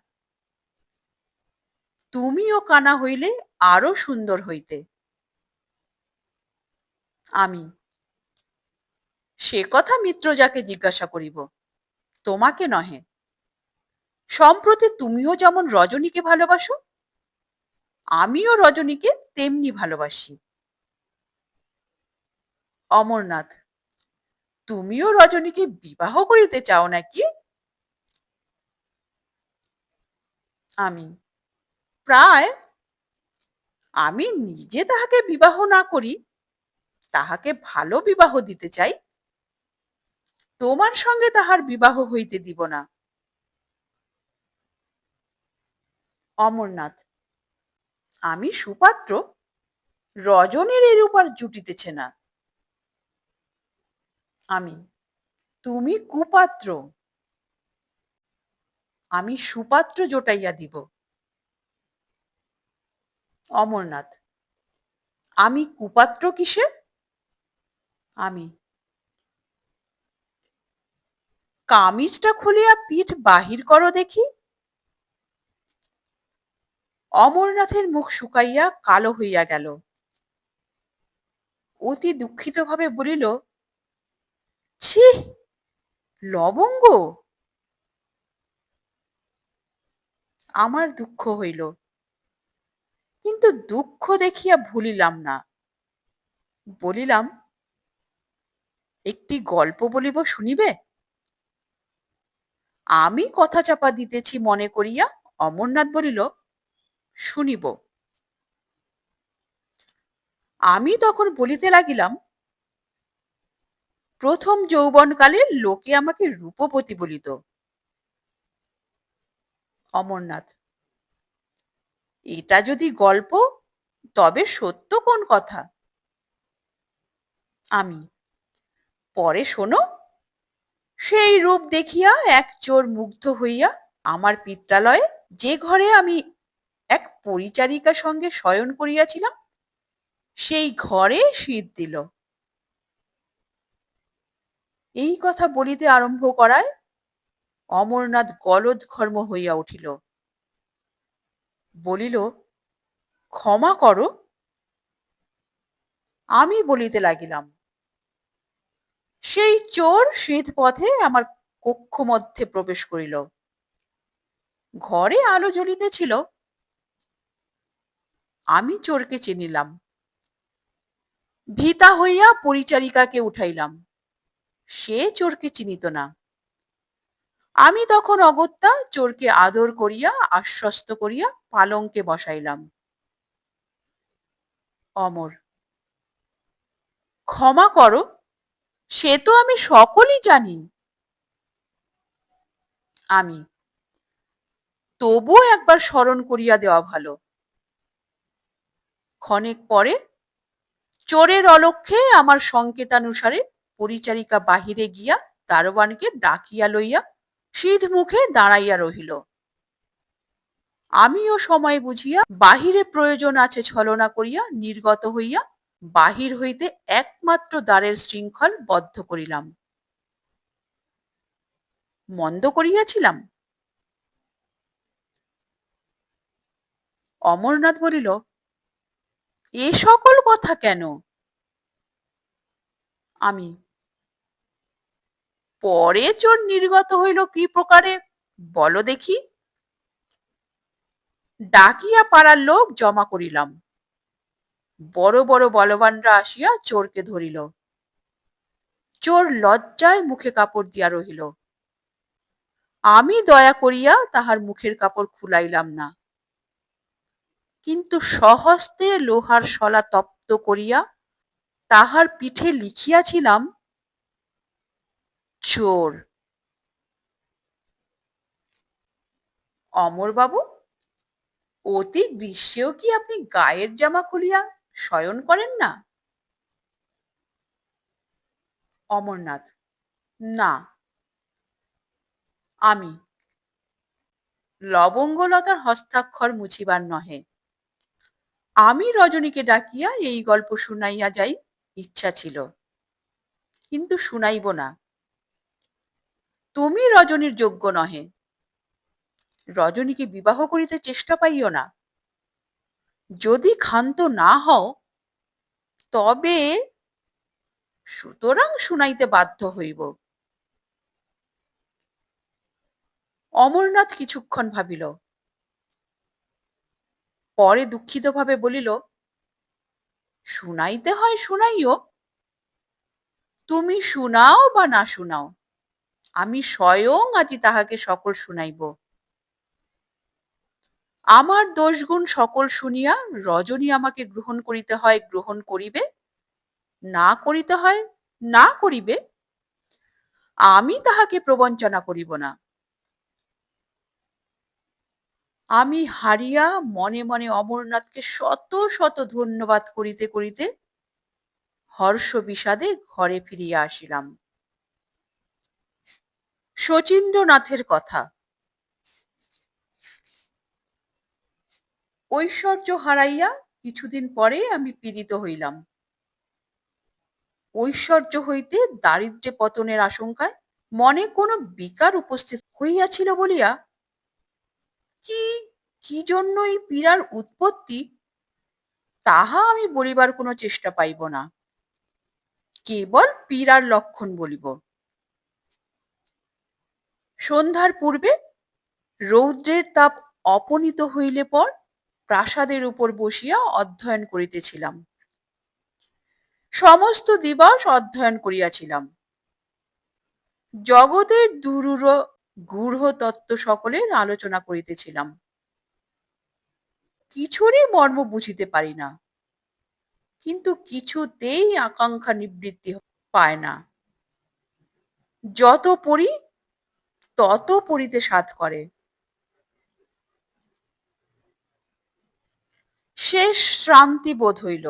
তুমিও কানা হইলে আরো সুন্দর হইতে। আমি, সে কথা মিত্রজাকে জিজ্ঞাসা করিব, তোমাকে নহে। সম্প্রতি তুমিও যেমন রজনীকে ভালোবাসো, আমিও রজনীকে তেমনি ভালোবাসি। অমরনাথ, তুমিও রজনীকে বিবাহ করিতে চাও নাকি? আমি, প্রায়। আমি নিজে তাহাকে বিবাহ না করি, তাহাকে ভালো বিবাহ দিতে চাই। তোমার সঙ্গে তাহার বিবাহ হইতে দিব না। অমরনাথ, আমি সুপাত্র, রজনীর এরূপ আর জুটিতেছে না। আমি, তুমি কুপাত্র, আমি সুপাত্র জোটাইয়া দিব। অমরনাথ, আমি কুপাত্র কিসে? আমি, কামিজটা খুলিয়া পিঠ বাহির করো দেখি। অমরনাথের মুখ শুকাইয়া কালো হইয়া গেল। অতি দুঃখিত ভাবে বলিল, ছি, লবঙ্গ! আমার দুঃখ হইল, কিন্তু দুঃখ দেখিয়া ভুলিলাম না। বলিলাম, একটি গল্প বলিব, শুনিবে? আমি কথা চাপা দিতেছি মনে করিয়া অমরনাথ বলিল, শুনিব। আমি তখন বলিতে লাগিলাম, প্রথম যৌবনকালে লোকে আমাকে রূপবতী বলিত। অমরনাথ, এটা যদি গল্প, তবে সত্য কোন কথা? আমি, পরে শোনো। সেই রূপ দেখিয়া এক চোর মুগ্ধ হইয়া আমার পিত্রালয়ে, যে ঘরে আমি এক পরিচারিকার সঙ্গে শয়ন করিয়াছিলাম, সেই ঘরে শীত দিল। এই কথা বলিতে আরম্ভ করায় অমরনাথ গলদঘর্ম হইয়া উঠিল। বলিল, ক্ষমা করো, আমি বলিতে লাগিলাম, সেই চোর শীত পথে আমার কক্ষ মধ্যে প্রবেশ করিল। ঘরে আলো জ্বলিতেছিল। আমি চোরকে চিনিলাম। ভীতা হইয়া পরিচারিকাকে উঠাইলাম। সে চোরকে চিনিত না। আমি তখন অগত্যা চোরকে আদর করিয়া আশ্বস্ত করিয়া পালঙ্কে বসাইলাম। অমর: ক্ষমা করো, সে তো আমি সকলই জানি। আমি: তবুও একবার স্মরণ করিয়া দেওয়া ভালো। ক্ষণেক পরে চোরের অলক্ষ্যে আমার সংকেতানুসারে পরিচারিকা বাহিরে গিয়া দারোয়ানকে ডাকিয়া লইয়া সিধ মুখে দাঁড়াইয়া রহিল। আমিও সময় বুঝিয়া বাহিরে প্রয়োজন আছে ছলনা করিয়া নির্গত হইয়া বাহির হইতে একমাত্র দ্বারের শৃঙ্খল বদ্ধ করিলাম। মন্দ করিয়াছিলাম? অমরনাথ বলিল, এ সকল কথা কেন? আমি: পরে চোর নির্গত হইল কি প্রকারে বলো দেখি। ডাকিয়া পাড়ার লোক জমা করিলাম। বড় বড় বলবানরা আসিয়া চোরকে ধরিল। চোর লজ্জায় মুখে কাপড় দিয়া রহিল। আমি দয়া করিয়া তাহার মুখের কাপড় খুলাইলাম না, কিন্তু স্বহস্তে লোহার শলা তপ্ত করিয়া তাহার পিঠে লিখিয়াছিলাম, চোর। অমরবাবু, অতি গ্রীষ্মেও কি আপনি গায়ের জামা খুলিয়া শয়ন করেন না? অমরনাথ: না। আমি: লবঙ্গলতার হস্তাক্ষর মুছিবার নহে। আমি রজনীকে ডাকিয়া এই গল্প শুনাইয়া যাই ইচ্ছা ছিল, কিন্তু শুনাইব না। তুমি রজনীর যোগ্য নহে। রজনীকে বিবাহ করিতে চেষ্টা পাইও না। যদি ক্ষান্ত না হও তবে সুতরাং শুনাইতে বাধ্য হইব। অমরনাথ কিছুক্ষণ ভাবিল, পরে দুঃখিত ভাবে বলিল, শুনাইতে হয় শুনাইও। তুমি শুনাও বা না শুনাও, আমি স্বয়ং আজি তাহাকে সকল শুনাইব। আমার দোষগুণ সকল শুনিয়া রজনী আমাকে গ্রহণ করিতে হয় গ্রহণ করিবে, না করিতে হয় না করিবে। আমি তাহাকে প্রবঞ্চনা করিব না। আমি হারিয়া মনে মনে অমরনাথকে শত শত ধন্যবাদ করিতে করিতে হর্ষ বিষাদে ঘরে ফিরিয়া আসিলাম। শচীন্দ্রনাথের কথা। ঐশ্বর্য হারাইয়া কিছুদিন পরে আমি পীড়িত হইলাম। ঐশ্বর্য হইতে দারিদ্র্যে পতনের আশঙ্কায় মনে কোনো বিকার উপস্থিত হইয়াছিল বলিয়া কি কি জন্য এই পীড়ার উৎপত্তি তাহা আমি বলিবার কোনো চেষ্টা পাইব না, কেবল পীড়ার লক্ষণ বলিব। সন্ধ্যার পূর্বে রৌদ্রের তাপ অপনীত হইলে পর প্রাসাদের উপর বসিয়া অধ্যয়ন করিতেছিলাম। সমস্ত দিবস অধ্যয়ন করিয়াছিলাম। জগতের দুরূহ গূঢ় তত্ত্ব সকলের আলোচনা করিতেছিলাম। কিছুরই মর্ম বুঝিতে পারি না, কিন্তু কিছুতেই আকাঙ্ক্ষা নিবৃত্তি পায় না। যত পড়ি তত পড়িতে সাধ করে। শেষ শ্রান্তি বোধ হইল।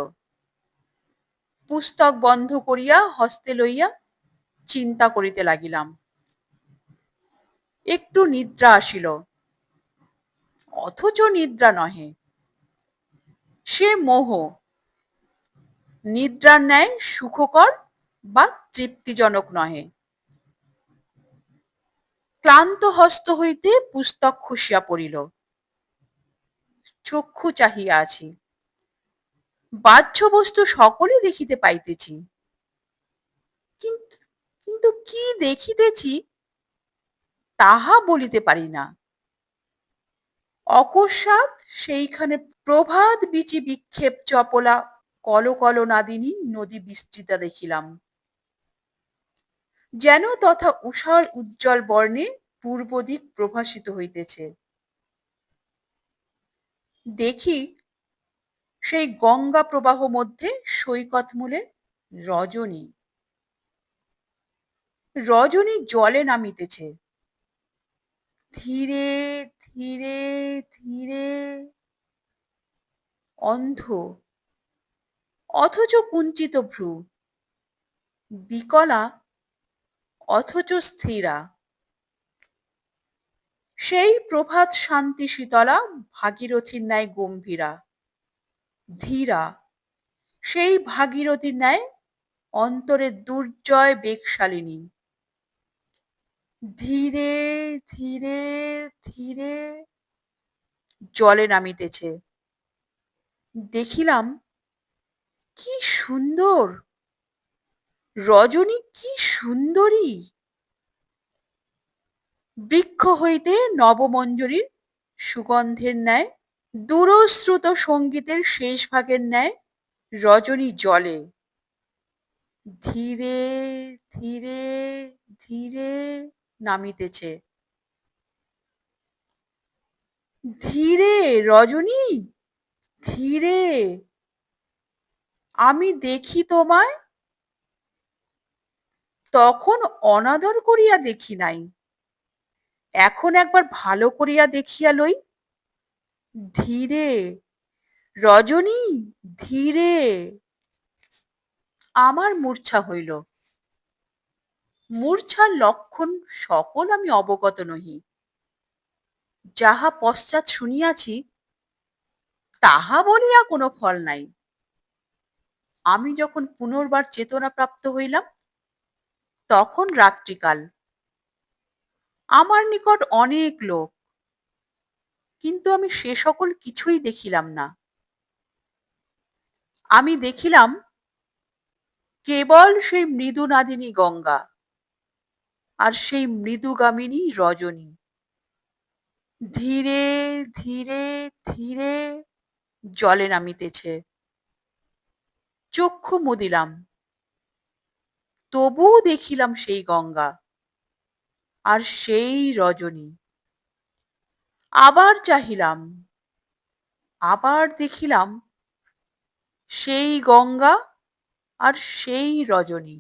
পুস্তক বন্ধ করিয়া হস্তে লইয়া চিন্তা করিতে লাগিলাম। একটু নিদ্রা আসিল, অথচ নিদ্রা নহে, সে মোহ। নিদ্রার ন্যায় সুখকর বা তৃপ্তিজনক নহে। ক্লান্ত হস্ত হইতে পুস্তক খসিয়া পড়িল। চক্ষু চাহিয়া আছি, বাহ্য বস্তু সকলই দেখিতে পাইতেছি, কিন্তু কিন্তু কি দেখিতেছি তাহা বলিতে পারি না। অকস্মাৎ সেইখানে প্রভাত বীচি বিক্ষেপ চপলা কলকলনাদিনী নদী বিস্তৃতা দেখিলাম, যেন তথা উষার উজ্জ্বল বর্ণে পূর্বদিক প্রভাসিত হইতেছে। দেখি সেই গঙ্গা প্রবাহ মধ্যে সৈকত মূলে রজনী রজনী জলে নামিতেছে, ধীরে ধীরে ধীরে, অন্ধ অথচ কুঞ্চিত ভ্রু, বিকলা অথচ স্থিরা। সেই প্রভাত শান্তি শীতলা ভাগীরথীর ন্যায় গম্ভীরা, ধীরা সেই ভাগীরথীর ন্যায় অন্তরে দুর্জয় বেগশালিনী। ধীরে ধীরে ধীরে জলে নামিতেছে। দেখিলাম কি সুন্দর, রজনী কি সুন্দরী! বৃক্ষ হইতে নবমঞ্জরীর সুগন্ধের ন্যায়, দূরশ্রুত সঙ্গীতের শেষ ভাগের ন্যায় রজনী জলে ধীরে ধীরে ধীরে নামিতেছে। ধীরে রজনী, ধীরে, আমি দেখি তোমায়, তখন অনাদর করিয়া দেখি নাই, এখন একবার ভালো করিয়া দেখিয়া লই। ধীরে রজনী, ধীরে। আমার মূর্ছা হইল। মূর্ছার লক্ষণ সকল আমি অবগত নহি, যাহা পশ্চাৎ শুনিয়াছি তাহা বলিয়া কোনো ফল নাই। আমি যখন পুনর্বার চেতনা প্রাপ্ত হইলাম তখন রাত্রিকাল। আমার নিকট অনেক লোক, কিন্তু আমি সে সকল কিছুই দেখিলাম না। আমি দেখিলাম কেবল সেই মৃদু নাদিনী গঙ্গা আর সেই মৃদুগামিনী রজনী ধীরে ধীরে ধীরে জলে নামিতেছে। চক্ষু মুদিলাম, তবুও দেখিলাম সেই গঙ্গা আর সেই রজনী। আবার চাহিলাম, আবার দেখিলাম সেই গঙ্গা আর সেই রজনী।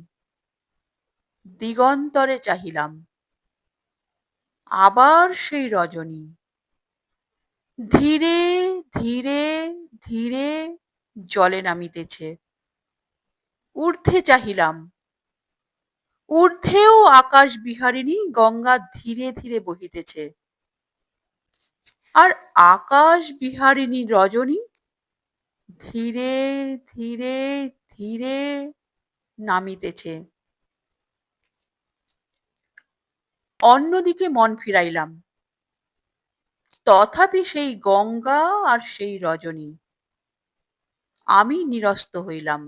দিগন্তরে চাহিলাম, আবার সেই রজনী। ধীরে ধীরে ধীরে জলে নামিতেছে। ঊর্ধ্বে চাহিলাম, ঊর্ধ্বেও আকাশ বিহারিণী গঙ্গা ধীরে ধীরে বহিতেছে, আর আকাশ বিহারিণী রজনী ধীরে ধীরে ধীরে নামিতেছে। অন্যদিকে মন ফিরাইলাম, তথাপি সেই গঙ্গা আর সেই রজনী। আমি নিরস্ত হইলাম।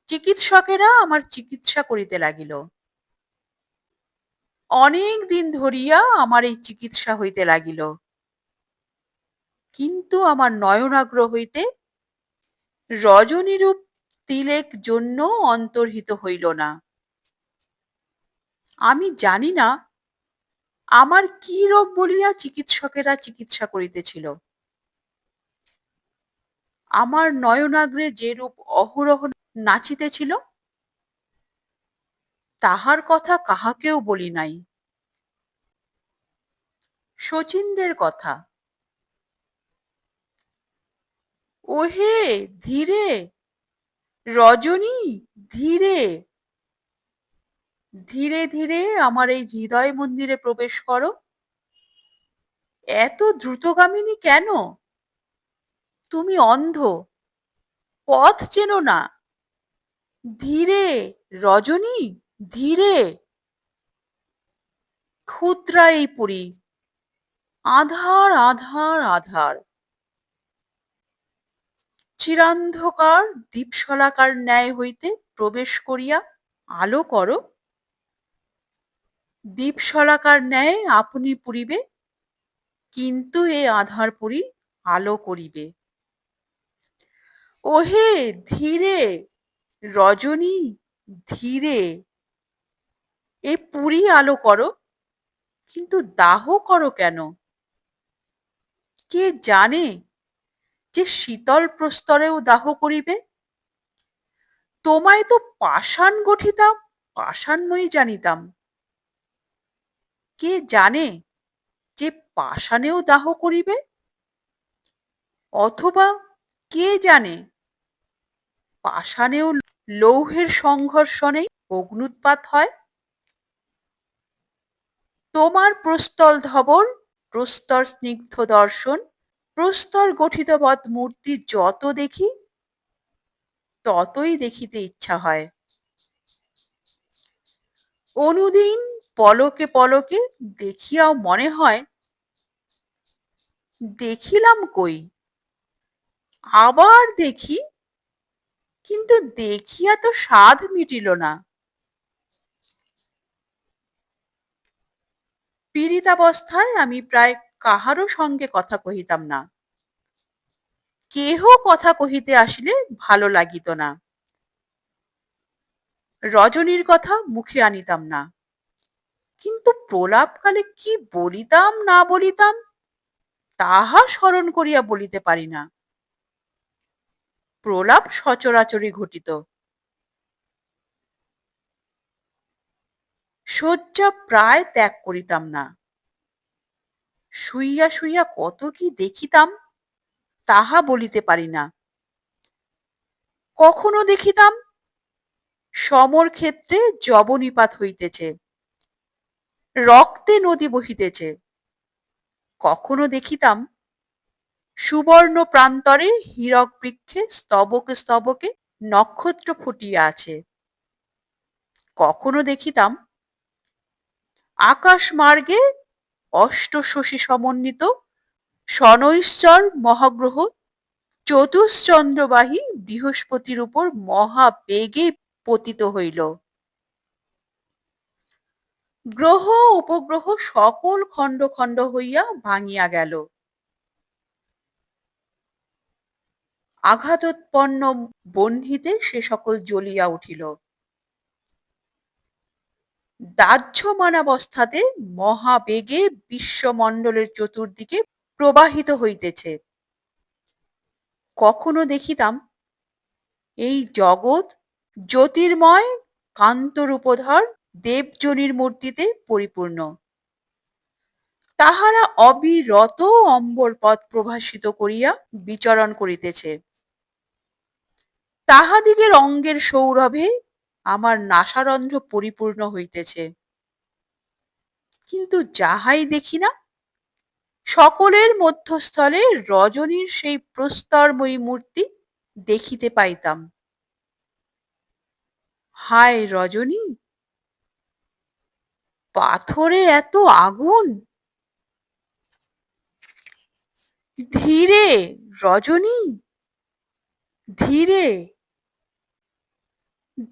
চিকিৎসকেরা আমার চিকিৎসা করিতে লাগিল। অনেক দিন ধরিয়া আমার এই চিকিৎসা হইতে লাগিল, কিন্তু আমার নয়নাগ্র হইতে রজনীরূপ তিলেক জন্য অন্তর্হিত হইল না। আমি জানি না আমার কি রোগ বলিয়া চিকিৎসকেরা চিকিৎসা করিতেছিল। আমার নয়নাগ্রে যে রূপ অহরহ নাচিতেছিল তাহার কথা কাহাকেও বলি নাই। শচীনদের কথা, ওহে ধীরে রজনী, ধীরে ধীরে ধীরে আমার এই হৃদয় মন্দিরে প্রবেশ করো। এত দ্রুতগামিনী কেন? তুমি অন্ধ, পথ চেনো না। ধীরে রজনী, ধীরে। ক্ষুদ্রা এই পুরী, আধার আধার আধার। চিরান্ধকার দীপশলাকার ন্যায় হইতে প্রবেশ করিয়া আলো করো, দীপশলাকার ন্যায় আপনি পুরিবে, কিন্তু এ আঁধার পুরি আলো করিবে। ওহে ধীরে রজনী, ধীরে এ পুরি আলো করো, কিন্তু দাহ করো কেন? কে জানে যে শীতল প্রস্তরেও দাহ করিবে? তোমায় তো পাষাণ গঠিতাম, পাষাণ্যই জানিতাম। কে জানে যে পাষাণেও দাহ করিবে? অথবা কে জানে পাষাণেও লৌহের সংঘর্ষণেই অগ্ন্যুৎপাত হয়? তোমার প্রস্তর ধবল, প্রস্তর স্নিগ্ধ দর্শন, প্রস্তর গঠিতবৎ মূর্তি যত দেখি ততই দেখিতে ইচ্ছা হয়। অনুদিন পলকে পলকে দেখিয়াও মনে হয় দেখিলাম কই, আবার দেখি, কিন্তু দেখিয়া তো স্বাদ মিটিল না। পীড়িতাবস্থায় আমি প্রায় কাহারও সঙ্গে কথা কহিতাম না। কেহ কথা কহিতে আসিলে ভালো লাগিত না। রজনীর কথা মুখে আনিতাম না। কিন্তু প্রলাপকালে কি বলিতাম না বলিতাম তাহা স্মরণ করিয়া বলিতে পারি না। প্রলাপ সচরাচরই ঘটিত। শয্যা প্রায় ত্যাগ করিতাম না। শুইয়া শুইয়া কত কি দেখিতাম তাহা বলিতে পারি না। কখনো দেখিতাম সমর ক্ষেত্রে যবনিপাত হইতেছে, রক্তে নদী বহিতেছে। কখনো দেখিতাম সুবর্ণ প্রান্তরে হীরক বৃক্ষে স্তবকে স্তবকে নক্ষত্র ফুটিয়া আছে। কখনো দেখিতাম আকাশ মার্গে অষ্টশশী সমন্বিত শনৈশ্চর মহাগ্রহ চতুশ্চন্দ্রবাহী বৃহস্পতির উপর মহাবেগে পতিত হইল। গ্রহ উপগ্রহ সকল খণ্ড খণ্ড হইয়া ভাঙিয়া গেল। আঘাতোৎপন্ন বহ্নিতে সে সকল জ্বলিয়া উঠিল। দাহ্যমানাবস্থাতে মহাবেগে বিশ্বমণ্ডলের চতুর্দিকে প্রবাহিত হইতেছে। কখনো দেখিতাম এই জগৎ জ্যোতির্ময় কান্তরূপধর দেবযোনির মূর্তিতে পরিপূর্ণ। তাহারা অবিরত অম্বরপথ প্রভাসিত করিয়া বিচরণ করিতেছে। তাহাদিগের অঙ্গের সৌরভে আমার নাসারন্ধ্র পরিপূর্ণ হইতেছে। কিন্তু যাহাই দেখি না, সকলের মধ্যস্থলে রজনীর সেই প্রস্তরময়ী মূর্তি দেখিতে পাইতাম। হায় রজনী, পাথরে এত আগুন! ধীরে রজনী, ধীরে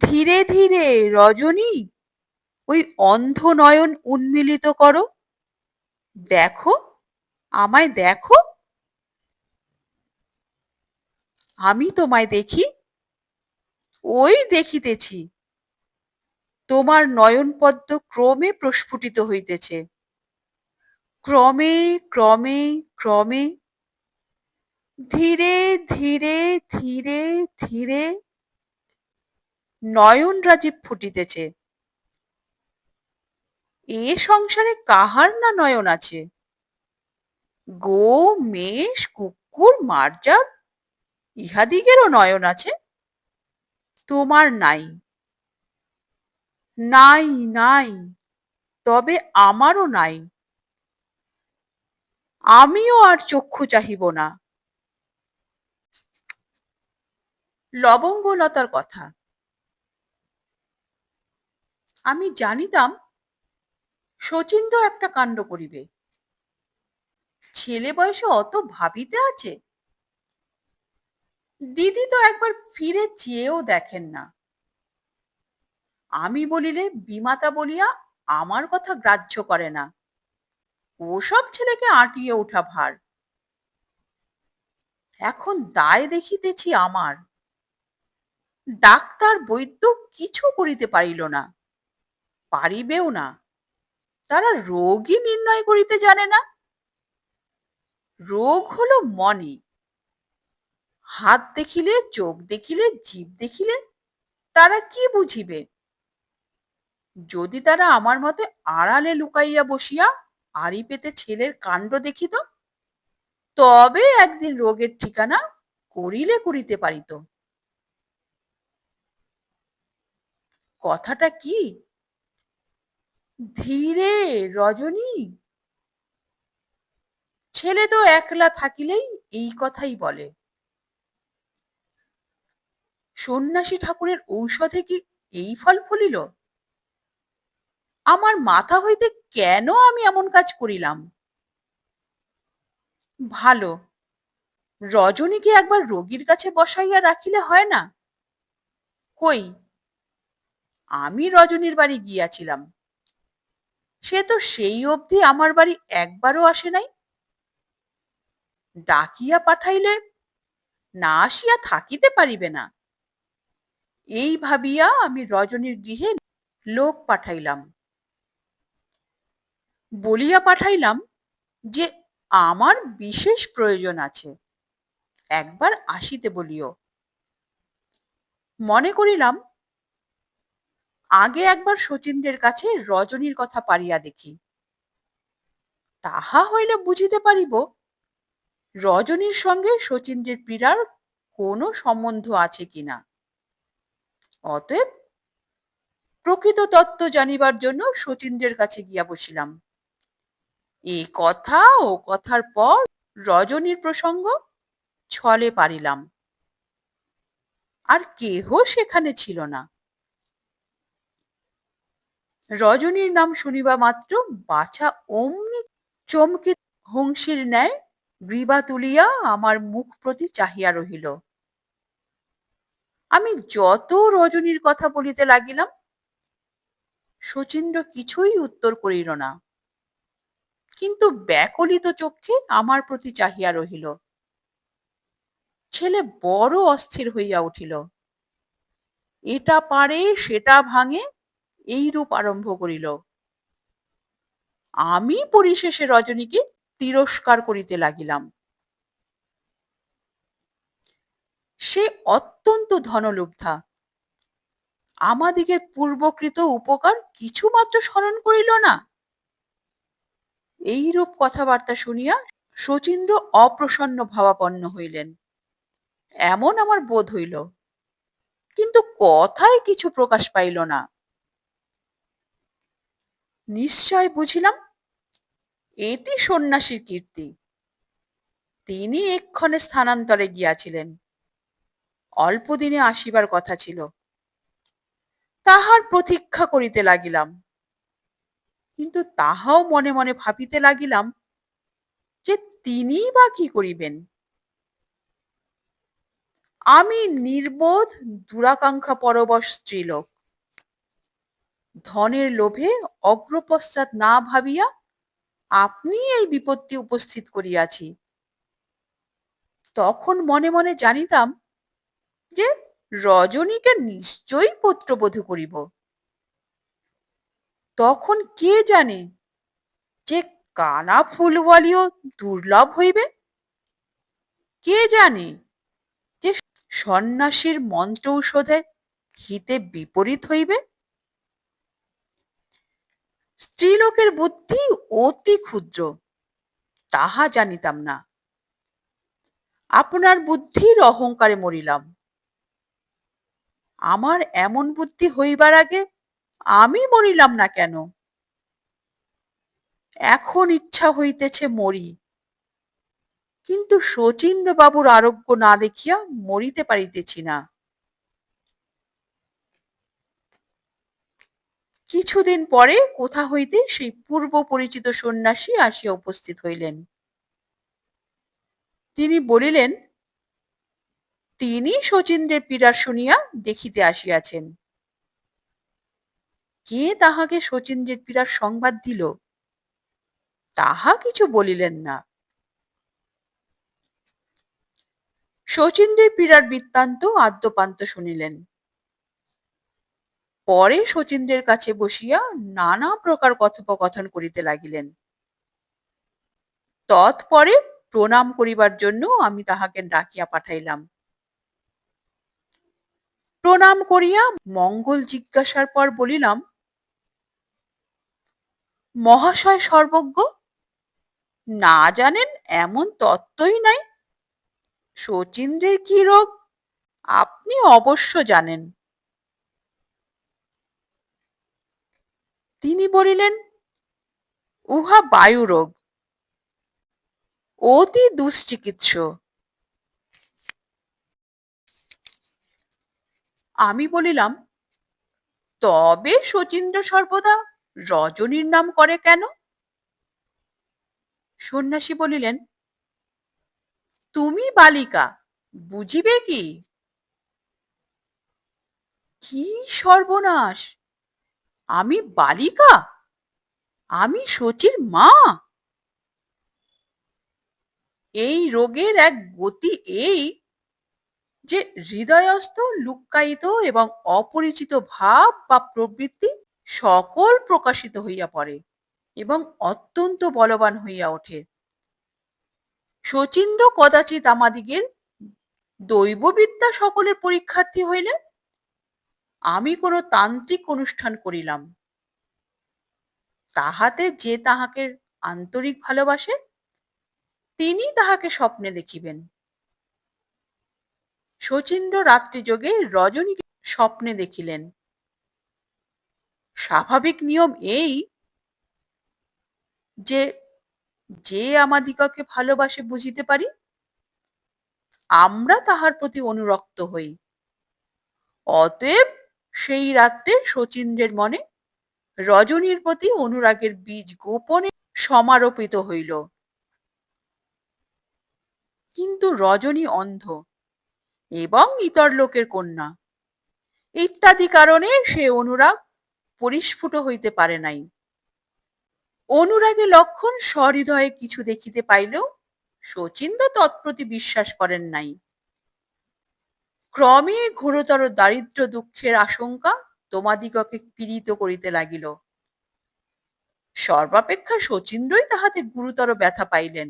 ধীরে ধীরে রজনী, ওই অন্ধ নয়ন উন্মিলিত করো। দেখো, আমায় দেখো। আমি তোমায় দেখি, ওই দেখিতেছি। তোমার নয়নপদ্ম ক্রমে প্রস্ফুটিত হইতেছে। ক্রমে ক্রমে ক্রমে, ধীরে ধীরে ধীরে ধীরে নয়ন রাজীব ফুটিতেছে। এ সংসারে কাহার না নয়ন আছে? গো, মেষ, কুকুর, মার্জার ইহাদিগেরও নয়ন আছে, তোমার নাই। নাই নাই, তবে আমারও নাই। আমিও আর চক্ষু চাহিব না। লবঙ্গলতার কথা আমি জানিতাম শচীন্দ্র একটা কাণ্ড করিবে। ছেলে বয়সে অত ভাবিতে আছে? দিদি তো একবার ফিরে চেয়েও দেখেন না। আমি বলিলে বিমাতা বলিয়া আমার কথা গ্রাহ্য করে না। ওসব ছেলেকে আঁটিয়ে ওঠা ভার। এখন দায় দেখিতেছি আমার। ডাক্তার বৈদ্য কিছু করিতে পারিল না, পারিবেও না। তারা রোগই নির্ণয় করিতে জানে না। রোগ হলো মনে। হাত দেখিলে, চোখ দেখিলে, জিভ দেখিলে তারা কি বুঝিবে? যদি তারা আমার মতে আড়ালে লুকাইয়া বসিয়া আড়ি পেতে ছেলের কাণ্ড দেখিত, তবে একদিন রোগের ঠিকানা করিলে করিতে পারিত। কথাটা কি? ধীরে রজনী। ছেলে তো একলা থাকিলেই এই কথাই বলে। সন্ন্যাসী ঠাকুরের ঔষধে কি এই ফল ফলিল? আমার মাথা হইতে কেন আমি এমন কাজ করিলাম? ভালো, রজনীকে একবার রোগীর কাছে বসাইয়া রাখিলে হয় না? কই, আমি রজনীর বাড়ি গিয়াছিলাম, সে তো সেই অবধি আমার বাড়ি একবারও আসে নাই। ডাকিয়া পাঠাইলে না আসিয়া থাকিতে পারিবে না, এই ভাবিয়া আমি রজনীর গৃহে লোক পাঠাইলাম। বলিয়া পাঠাইলাম যে আমার বিশেষ প্রয়োজন আছে, একবার আসিতে বলিও। মনে করিলাম আগে একবার শচীন্দ্রের কাছে রজনীর কথা পারিয়া দেখি, তাহা হইলে বুঝিতে পারিব রজনীর সঙ্গে শচীন্দ্রের পীড়ার কোনো সম্বন্ধ আছে কিনা। অতএব প্রকৃত তত্ত্ব জানিবার জন্য শচীন্দ্রের কাছে গিয়া বসিলাম। এই কথা ও কথার পর রজনীর প্রসঙ্গ ছলে পারিলাম। আর কেহ সেখানে ছিল না। রজনীর নাম শুনিবা মাত্র বাছা অমনি চমকে হংসীর ন্যায় গ্রীবা তুলিয়া আমার মুখ প্রতি চাহিয়া রহিল। আমি যত রজনীর কথা বলিতে লাগিলাম, শচীন্দ্র কিছুই উত্তর করিল না, কিন্তু ব্যাকুলিত চক্ষে আমার প্রতি চাহিয়া রহিল। ছেলে বড় অস্থির হইয়া উঠিল। এটা পারে সেটা ভাঙে এইরূপ আরম্ভ করিল। আমি পরিশেষে রজনীকে তিরস্কার করিতে লাগিলাম। সে অত্যন্ত ধনলুব্ধা, আমাদিগের পূর্বকৃত উপকার কিছুমাত্র স্মরণ করিল না। এইরূপ কথাবার্তা শুনিয়া শচীন্দ্র অপ্রসন্ন ভাবাপন্ন হইলেন, এমন আমার বোধ হইল, কিন্তু কথায় কিছু প্রকাশ পাইল না। নিশ্চয় বুঝিলাম এটি সন্ন্যাসীর কীর্তি। তিনি এক্ষণে স্থানান্তরে গিয়াছিলেন, অল্পদিনে আসিবার কথা ছিল। তাহার প্রতীক্ষা করিতে লাগিলাম, কিন্তু তাহাও মনে মনে ভাবিতে লাগিলাম যে তিনিই বা কি করিবেন। আমি নির্বোধ দুরাকাঙ্ক্ষা পরবশ স্ত্রীলোক, ধনের লোভে অগ্রপশ্চাৎ না ভাবিয়া আপনি এই বিপত্তি উপস্থিত করিয়াছি। তখন মনে মনে জানিতাম যে রজনীকে নিশ্চয়ই পুত্রবধূ করিব। তখন কে জানে যে কানা ফুলওয়ালিও দুর্লভ হইবে? কে জানে যে সন্ন্যাসীর মন্ত্র ঔষধে হিতে বিপরীত হইবে? স্ত্রীলোকের বুদ্ধি অতি ক্ষুদ্র, তাহা জানিতাম না। আপনার বুদ্ধির অহংকারে মরিলাম। আমার এমন বুদ্ধি হইবার আগে আমি মরিলাম না কেন? এখন ইচ্ছা হইতেছে মরি, কিন্তু শচীন্দ্র বাবুর আরোগ্য না দেখিয়া মরিতে পারিতেছি না। কিছুদিন পরে কোথা হইতে সেই পূর্ব পরিচিত সন্ন্যাসী আসিয়া উপস্থিত হইলেন। তিনি বলিলেন তিনি শচীন্দ্রের পীড়া শুনিয়া দেখিতে আসিয়াছেন। কে তাহাকে শচীন্দ্রের পীড়ার সংবাদ দিল তাহা কিছু বলিলেন না। শচীন্দ্রের পীড়ার বৃত্তান্ত আদ্যপান্ত শুনিলেন। পরে শচীন্দ্রের কাছে বসিয়া নানা প্রকার কথোপকথন করিতে লাগিলেন। তৎপরে প্রণাম করিবার জন্য আমি তাহাকে ডাকিয়া পাঠাইলাম। প্রণাম করিয়া মঙ্গল জিজ্ঞাসার পর বলিলাম, মহাশয় সর্বজ্ঞ, না জানেন এমন তত্ত্বই নাই। শচীন্দ্রের কি রোগ আপনি অবশ্য জানেন। তিনি বলিলেন, উহা বায়ুরোগ, অতি দুশ্চিকিৎস। আমি বলিলাম, তবে শচীন্দ্র সর্বদা রজনীর নাম করে কেন? সন্ন্যাসী বলিলেন, তুমি বালিকা, বুঝিবে কি? কি সর্বনাশ! আমি বালিকা? আমি শচীর মা? এই রোগের এক গতি এই যে হৃদয়স্থ লুক্কায়িত এবং অপরিচিত ভাব বা প্রবৃত্তি সকল প্রকাশিত হইয়া পড়ে এবং অত্যন্ত বলবান হইয়া ওঠে। শচীন্দ্র কদাচিৎ আমাদিগের দৈববিদ্যা সকলের পরীক্ষার্থী হইলে আমি কোন তান্ত্রিক অনুষ্ঠান করিলাম, তাহাতে যে তাহাকে আন্তরিক ভালোবাসে তিনি তাহাকে স্বপ্নে দেখিবেন। শচীন্দ্র রাত্রি যোগে রজনীকে স্বপ্নে দেখিলেন। স্বাভাবিক নিয়ম এই যে যে আমাদিগকে ভালোবাসে বুঝিতে পারি, আমরা তাহার প্রতি অনুরক্ত হই। অতএব সেই রাত্রে শচীন্দ্রের মনে রজনীর প্রতি অনুরাগের বীজ গোপনে সমারোপিত হইল। কিন্তু রজনী অন্ধ এবং ইতর লোকের কন্যা ইত্যাদি কারণে সে অনুরাগ পরিস্ফুট হইতে পারে নাই। অনুরাগী লক্ষণ সহৃদয়ে কিছু দেখিতে পাইলেও শচীন্দ্র তৎপ্রতি বিশ্বাস করেন নাই। ক্রমে ঘোরতর দারিদ্র দুঃখের আশঙ্কা তোমাদিগকে পীড়িত করিতে লাগিল। সর্বাপেক্ষা শচীন্দ্রই তাহাতে গুরুতর ব্যথা পাইলেন।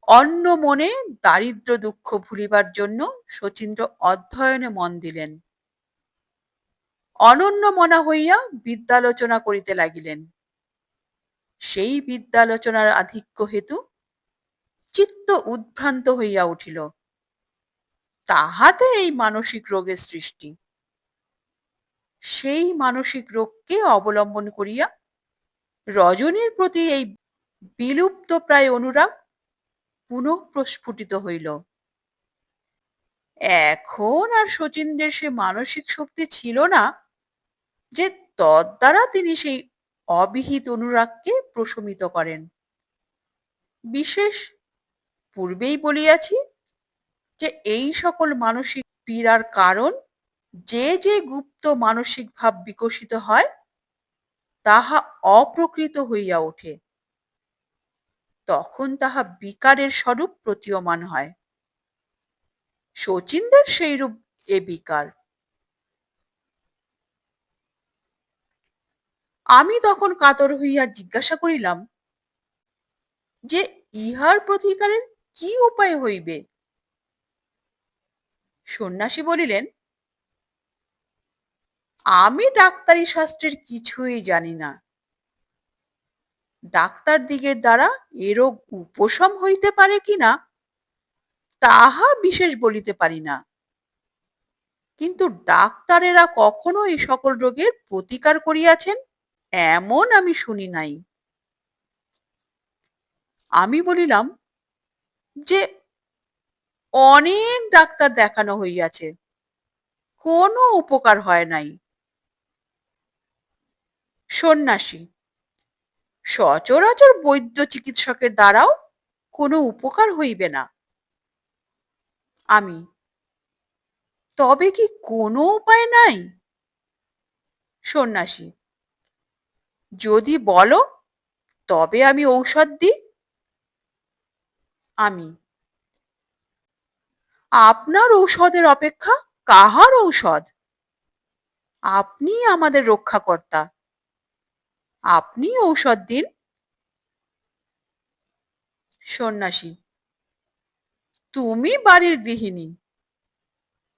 অন্য মনে দারিদ্র দুঃখ ভুলিবার জন্য শচীন্দ্র অধ্যয়নে মন দিলেন। অনন্য মনা হইয়া বিদ্যালোচনা করিতে লাগিলেন। সেই বিদ্যালোচনার আধিক্য হেতু চিত্ত উদ্ভ্রান্ত হইয়া উঠিল। তাহাতে এই মানসিক রোগের সৃষ্টি। সেই মানসিক রোগকে অবলম্বন করিয়া রজনীর প্রতি এই বিলুপ্ত প্রায় অনুরাগ পুনঃ প্রস্ফুটিত হইল। এখন আর শচীন্দ্রের সে মানসিক শক্তি ছিল না যে তদ্বারা তিনি সেই অবিহিত অনুরাগকে প্রশমিত করেন। বিশেষ পূর্বেই বলিয়াছি যে এই সকল মানসিক পীড়ার কারণ যে যে গুপ্ত মানসিক ভাব বিকশিত হয় তাহা অপ্রকৃত হইয়া ওঠে, তখন তাহা বিকারের স্বরূপ প্রতীয়মান হয়। শচীন্দ্রের সেইরূপ এ বিকার। আমি তখন কাতর হইয়া জিজ্ঞাসা করিলাম যে ইহার প্রতিকারের কি উপায় হইবে? সন্ন্যাসী বলিলেন, আমি ডাক্তারি শাস্ত্রের কিছুই জানি না। ডাক্তার দিগের দ্বারা এ রোগ উপশম হইতে পারে কিনা তাহা বিশেষ বলিতে পারি না, কিন্তু ডাক্তারেরা কখনো এই সকল রোগের প্রতিকার করিয়াছেন এমন আমি শুনি নাই। আমি বলিলাম যে অনেক ডাক্তার দেখানো হইয়াছে, কোনো উপকার হয় নাই। সন্ন্যাসী, সচরাচর বৈদ্য চিকিৎসকের দ্বারাও কোনো উপকার হইবে না। আমি, তবে কি কোনো উপায় নাই? সন্ন্যাসী, যদি বলো তবে আমি ঔষধ দিই। আমি, আপনার ঔষধের অপেক্ষা কাহার ঔষধ? আপনিই আমাদের রক্ষাকর্তা, আপনিই ঔষধ দিন। সন্ন্যাসী, তুমি বাড়ির গৃহিণী,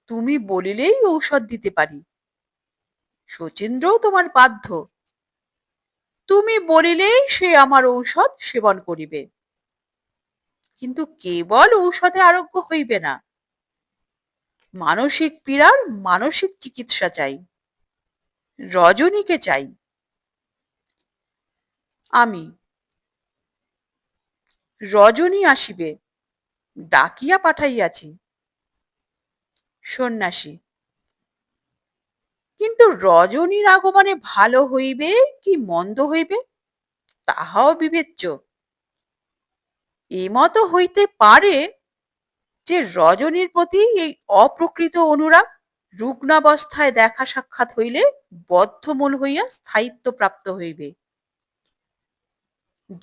তুমি বলিলেই ঔষধ দিতে পারি। শচীন্দ্রও তোমার বাধ্য, তুমি বলিলেই সে আমার ঔষধ সেবন করিবে। কিন্তু কেবল ঔষধে আরোগ্য হইবে না, মানসিক পীড়ার মানসিক চিকিৎসা চাই। রজনীকে চাই। আমি, রজনী আসিবে, ডাকিয়া পাঠাইয়াছি। সন্ন্যাসী, কিন্তু রজনীর আগমনে ভালো হইবে কি মন্দ হইবে তাহাও বিবেচ্য। এমতো হইতে পারে যে রজনীর প্রতি এই অপ্রকৃত অনুরাগ রুগ্নাবস্থায় দেখা সাক্ষাৎ হইলে বদ্ধমূল হইয়া স্থায়িত্ব প্রাপ্ত হইবে।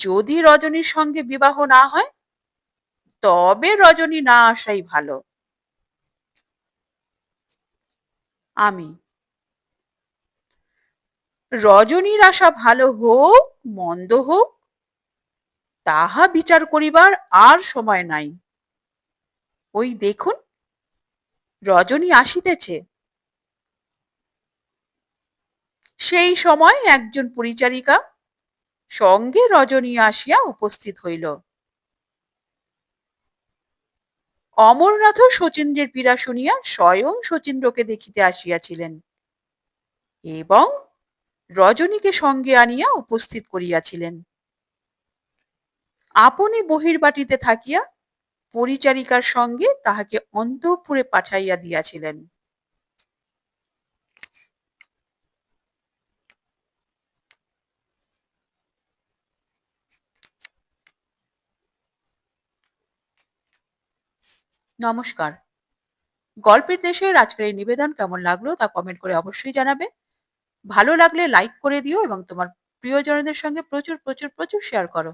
যদি রজনীর সঙ্গে বিবাহ না হয় তবে রজনী না আসাই ভালো। আমি, রজনীর আশা ভালো হোক মন্দ হোক তাহা বিচার করিবার আর সময় নাই। ওই দেখুন রজনী আসিতেছে। সেই সময় একজন পরিচারিকা সঙ্গে রজনী আসিয়া উপস্থিত হইল। অমরনাথও শচীন্দ্রের পীড়া শুনিয়া স্বয়ং শচীন্দ্রকে দেখিতে আসিয়াছিলেন এবং রজনীকে সঙ্গে আনিয়া উপস্থিত করিয়াছিলেন। আপনি বহির্বাটিতে থাকিয়া পরিচারিকার সঙ্গে তাহাকে অন্তঃপুরে পাঠাইয়া দিয়াছিলেন। নমস্কার। গল্পের দেশের আজকের এই নিবেদন কেমন লাগলো তা কমেন্ট করে অবশ্যই জানাবে। ভালো লাগলে লাইক করে দিও এবং তোমার প্রিয়জনদের সঙ্গে প্রচুর প্রচুর প্রচুর শেয়ার করো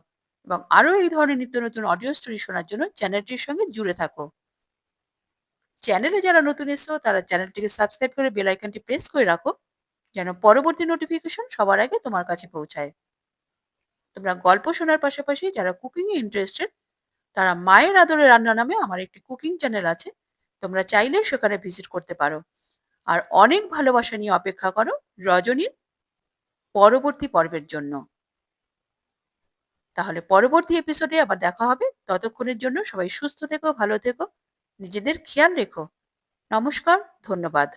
এবং আরো এই ধরনের নিত্য নতুন অডিও স্টোরি শোনার জন্য চ্যানেলটির সঙ্গে জুড়ে থাকো। চ্যানেলে যারা নতুন এসছো তারা চ্যানেলটিকে সাবস্ক্রাইব করে বেল আইকনটি প্রেস করে রাখো যেন পরবর্তী নোটিফিকেশন সবার আগে তোমার কাছে পৌঁছায়। তোমরা গল্প শোনার পাশাপাশি যারা কুকিং এ ইন্টারেস্টেড তারা মায়ের আদরে রান্না নামে আমার একটি কুকিং চ্যানেল আছে, তোমরা চাইলে সেখানে ভিজিট করতে পারো। আর অনেক ভালোবাসা নিয়ে অপেক্ষা করো রজনীর পরবর্তী পর্বের জন্য। তাহলে পরবর্তী এপিসোডে আবার দেখা হবে। ততক্ষণের জন্য সবাই সুস্থ থেকো, ভালো থেকো, নিজেদের খেয়াল রেখো। নমস্কার, ধন্যবাদ।